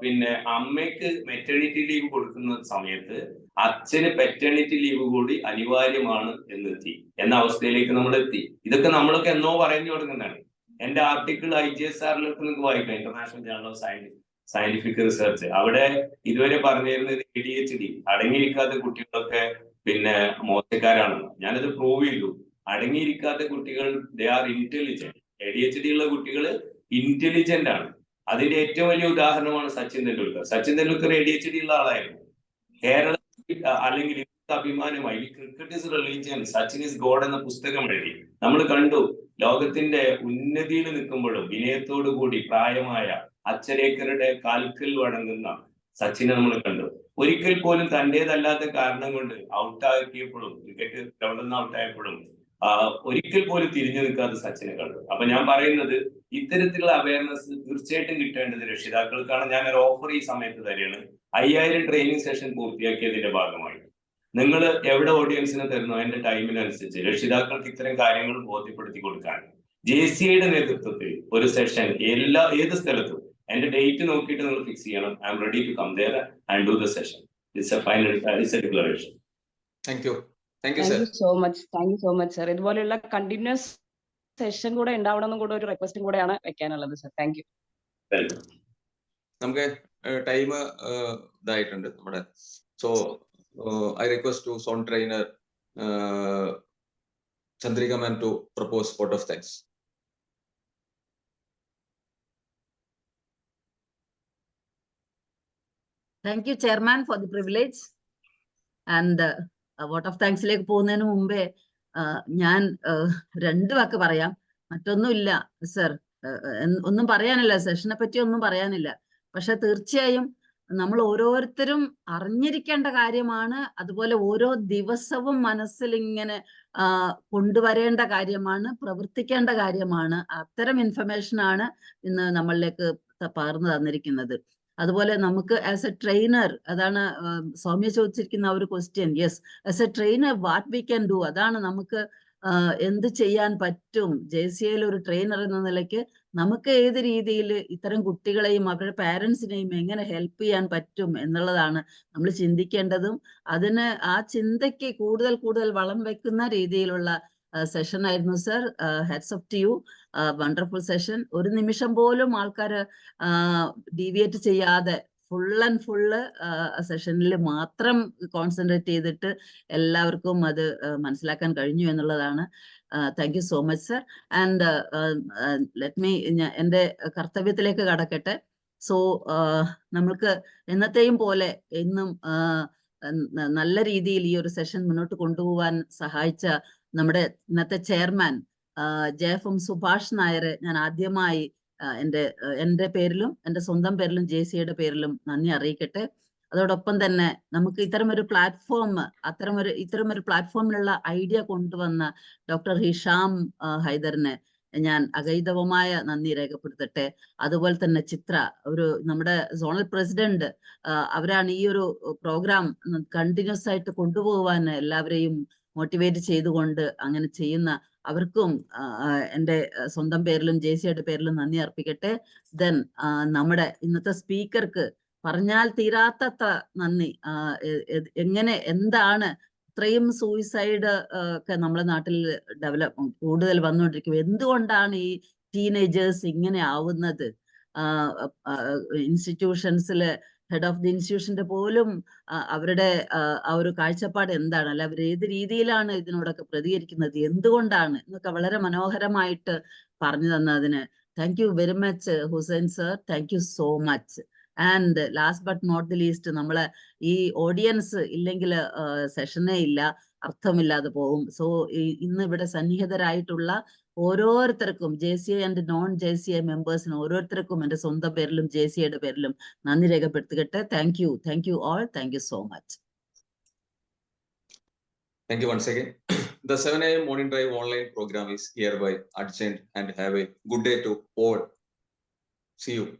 Speaker 3: പിന്നെ അമ്മയ്ക്ക് മെറ്റേണിറ്റി ലീവ് കൊടുക്കുന്ന സമയത്ത് അച്ഛന് പെറ്റേണിറ്റി ലീവ് കൂടി അനിവാര്യമാണ് എന്ന അവസ്ഥയിലേക്ക് നമ്മൾ എത്തി. ഇതൊക്കെ നമ്മളൊക്കെ എന്നോ പറഞ്ഞു കൊടുക്കുന്നതാണ്. എന്റെ ആർട്ടിക്കിൾ IGSRലേക്ക് നിങ്ങൾക്ക് വായിക്കാം, international journal of scientific research. അവിടെ ഇതുവരെ പറഞ്ഞിരുന്നത് ADHD അടങ്ങിയിരിക്കാത്ത കുട്ടികളൊക്കെ പിന്നെ മോശക്കാരാണെന്ന്. ഞാനത് പ്രൂവ് ചെയ്തു. അടങ്ങിയിരിക്കാത്ത കുട്ടികൾ ദേ ആർ ഇന്റലിജന്റ്. ADHD ഉള്ള കുട്ടികൾ ഇന്റലിജന്റ് ആണ്. അതിന്റെ ഏറ്റവും വലിയ ഉദാഹരണമാണ് സച്ചിൻ തെണ്ടുൽക്കർ. സച്ചിൻ തെണ്ടുൽക്കർ ADHD ഉള്ള ആളായിരുന്നു. കേരള അല്ലെങ്കിൽ അഭിമാനമായി cricket is religion, Sachin is God എന്ന പുസ്തകം എഴുതി. നമ്മൾ കണ്ടു ലോകത്തിന്റെ ഉന്നതിയിൽ നിൽക്കുമ്പോഴും വിനയത്തോടു കൂടി പ്രായമായ അച്ഛരേക്കരുടെ കാൽക്കൽ വഴങ്ങുന്ന സച്ചിനെ നമ്മൾ കണ്ടു. ഒരിക്കൽ പോലും തന്റേതല്ലാത്ത കാരണം കൊണ്ട് ഔട്ടാക്കിയപ്പോഴും ക്രിക്കറ്റ് ഗ്രൗണ്ടിൽ നിന്ന് ഔട്ടായപ്പോഴും ഒരിക്കൽ പോലും തിരിഞ്ഞു നിൽക്കാത്ത സച്ചിനെ കണ്ടു. അപ്പൊ ഞാൻ പറയുന്നത് ഇത്തരത്തിലുള്ള അവയർനെസ് തീർച്ചയായിട്ടും കിട്ടേണ്ടത് രക്ഷിതാക്കൾക്കാണ്. ഞാൻ ഒരു ഓഫർ ഈ സമയത്ത് തരികയാണ്. 5000 ട്രെയിനിങ് സെഷൻ പൂർത്തിയാക്കിയതിന്റെ ഭാഗമായി നിങ്ങൾ എവിടെ ഓഡിയൻസിനെ തരുന്നോ അതിന്റെ ടൈമിനനുസരിച്ച് രക്ഷിതാക്കൾക്ക് ഇത്തരം കാര്യങ്ങൾ ബോധ്യപ്പെടുത്തി കൊടുക്കാൻ JCIയുടെ നേതൃത്വത്തിൽ ഒരു സെഷൻ ഏത് സ്ഥലത്തും എന്റെ ഡേറ്റ് നോക്കിയിട്ട് നിങ്ങൾ ഫിക്സ് ചെയ്യണം. I'm ready to come there and do the session. It's a final, it's a declaration.
Speaker 1: Thank you
Speaker 5: so much sir. ഇതുപോലെയുള്ള കണ്ടിന്യൂസ് സെഷൻ കൂടെ ഉണ്ടാവണമെന്നും കൂടെ ഒരു റിക്വസ്റ്റും കൂടെയാണ് വെക്കാനുള്ളത് സർ. Thank you.
Speaker 1: നമുക്ക് ടൈം ഇതായിട്ടുണ്ട് നമ്മുടെ. So I request to sound trainer Chandrika ma'am to propose vote of thanks.
Speaker 6: Thank you, Chairman, for the privilege. And vote of thanks ലേക്ക് പോകുന്നതിന് മുമ്പേ ഞാൻ 2 വാക്ക് പറയാം. മറ്റൊന്നുമില്ല സർ, ഒന്നും പറയാനില്ല, സെഷനെ പറ്റി ഒന്നും പറയാനില്ല. പക്ഷെ തീർച്ചയായും നമ്മൾ ഓരോരുത്തരും അറിഞ്ഞിരിക്കേണ്ട കാര്യമാണ്. അതുപോലെ ഓരോ ദിവസവും മനസ്സിൽ ഇങ്ങനെ കൊണ്ടുവരേണ്ട കാര്യമാണ്, പ്രവർത്തിക്കേണ്ട കാര്യമാണ്. അത്തരം ഇൻഫർമേഷൻ ആണ് ഇന്ന് നമ്മളിലേക്ക് പകർന്നു തന്നിരിക്കുന്നത്. അതുപോലെ നമുക്ക് ആസ് എ ട്രെയിനർ, അതാണ് സൗമ്യ ചോദിച്ചിരിക്കുന്ന ഒരു question. Yes, as A trainer what we can do, അതാണ് നമുക്ക് എന്ത് ചെയ്യാൻ പറ്റും. JCIയിൽ ഒരു ട്രെയിനർ എന്ന നിലയ്ക്ക് നമുക്ക് ഏത് രീതിയിൽ ഇത്തരം കുട്ടികളെയും അവരുടെ പാരൻസിനെയും എങ്ങനെ ഹെൽപ്പ് ചെയ്യാൻ പറ്റും എന്നുള്ളതാണ് നമ്മൾ ചിന്തിക്കേണ്ടതും. അതിന് ആ ചിന്തയ്ക്ക് കൂടുതൽ വളം വെക്കുന്ന രീതിയിലുള്ള സെഷൻ ആയിരുന്നു sir. Hats off to you. Wonderful session. ഒരു നിമിഷം പോലും ആൾക്കാർ ഡീവിയേറ്റ് ചെയ്യാതെ ഫുൾ ആൻഡ് ഫുള്ള് സെഷനിൽ മാത്രം കോൺസെൻട്രേറ്റ് ചെയ്തിട്ട് എല്ലാവർക്കും അത് മനസ്സിലാക്കാൻ കഴിഞ്ഞു എന്നുള്ളതാണ്. Thank you so much sir. And let me, എൻ്റെ കർത്തവ്യത്തിലേക്ക് കടക്കട്ടെ. സോ നമ്മൾക്ക് എന്നത്തെയും പോലെ ഇന്നും നല്ല രീതിയിൽ ഈ ഒരു സെഷൻ മുന്നോട്ട് കൊണ്ടുപോകാൻ സഹായിച്ച നമ്മുടെ ഇന്നത്തെ ചെയർമാൻ JFM സുഭാഷ് നായരെ ഞാൻ ആദ്യമായി എൻ്റെ പേരിലും എൻ്റെ സ്വന്തം പേരിലും JCIയുടെ പേരിലും നന്ദി അറിയിക്കട്ടെ. അതോടൊപ്പം തന്നെ നമുക്ക് ഇത്തരമൊരു പ്ലാറ്റ്ഫോമിലുള്ള ഐഡിയ കൊണ്ടുവന്ന ഡോക്ടർ ഹിഷാം ഹൈദറിനെ ഞാൻ അഗൈതവമായ നന്ദി രേഖപ്പെടുത്തട്ടെ. അതുപോലെ തന്നെ ചിത്ര, നമ്മുടെ സോണൽ പ്രസിഡന്റ്, അവരാണ് ഈ ഒരു പ്രോഗ്രാം കണ്ടിന്യൂസ് ആയിട്ട് കൊണ്ടുപോകാൻ എല്ലാവരെയും മോട്ടിവേറ്റ് ചെയ്തുകൊണ്ട് അങ്ങനെ ചെയ്യുന്ന അവർക്കും എൻ്റെ സ്വന്തം പേരിലും JCIയുടെ പേരിലും നന്ദി അർപ്പിക്കട്ടെ. ദെൻ നമ്മുടെ ഇന്നത്തെ സ്പീക്കർക്ക് പറഞ്ഞാൽ തീരാത്തത്ര നന്ദി. എന്താണ് ഇത്രയും സൂയിസൈഡ് ഒക്കെ നമ്മുടെ നാട്ടിൽ കൂടുതൽ വന്നുകൊണ്ടിരിക്കും. എന്തുകൊണ്ടാണ് ഈ ടീനേജേഴ്സ് ഇങ്ങനെ ആവുന്നത്? ഇൻസ്റ്റിറ്റ്യൂഷൻസില് ഹെഡ് ഓഫ് ദി ഇൻസ്റ്റിറ്റ്യൂഷന്റെ പോലും അവരുടെ ആ ഒരു കാഴ്ചപ്പാട് എന്താണ്, അല്ല അവർ ഏത് രീതിയിലാണ് ഇതിനോടൊക്കെ പ്രതികരിക്കുന്നത്, എന്തുകൊണ്ടാണ് എന്നൊക്കെ വളരെ മനോഹരമായിട്ട് പറഞ്ഞു തന്നതിന് thank you very much Hussain sir. Thank you so much. And last but not the least, നമ്മളെ ഈ ഓഡിയൻസ് ഇല്ലെങ്കിൽ സെഷനേ ഇല്ല, അർത്ഥമില്ലാതെ പോകും. സോ ഇന്ന് ഇവിടെ സന്നിഹിതരായിട്ടുള്ള ഓരോരുത്തർക്കും, JCI ആൻഡ് നോൺ JCI മെമ്പേഴ്സിന് ഓരോരുത്തർക്കും എൻ്റെ സ്വന്തം പേരിലും JCIയുടെ പേരിലും നന്ദി രേഖപ്പെടുത്തുകട്ടെ. Thank you all. Thank you so much.
Speaker 1: Thank you once again. The 7 a.m. morning drive online program is hereby adjourned, and have a good day to all. See you.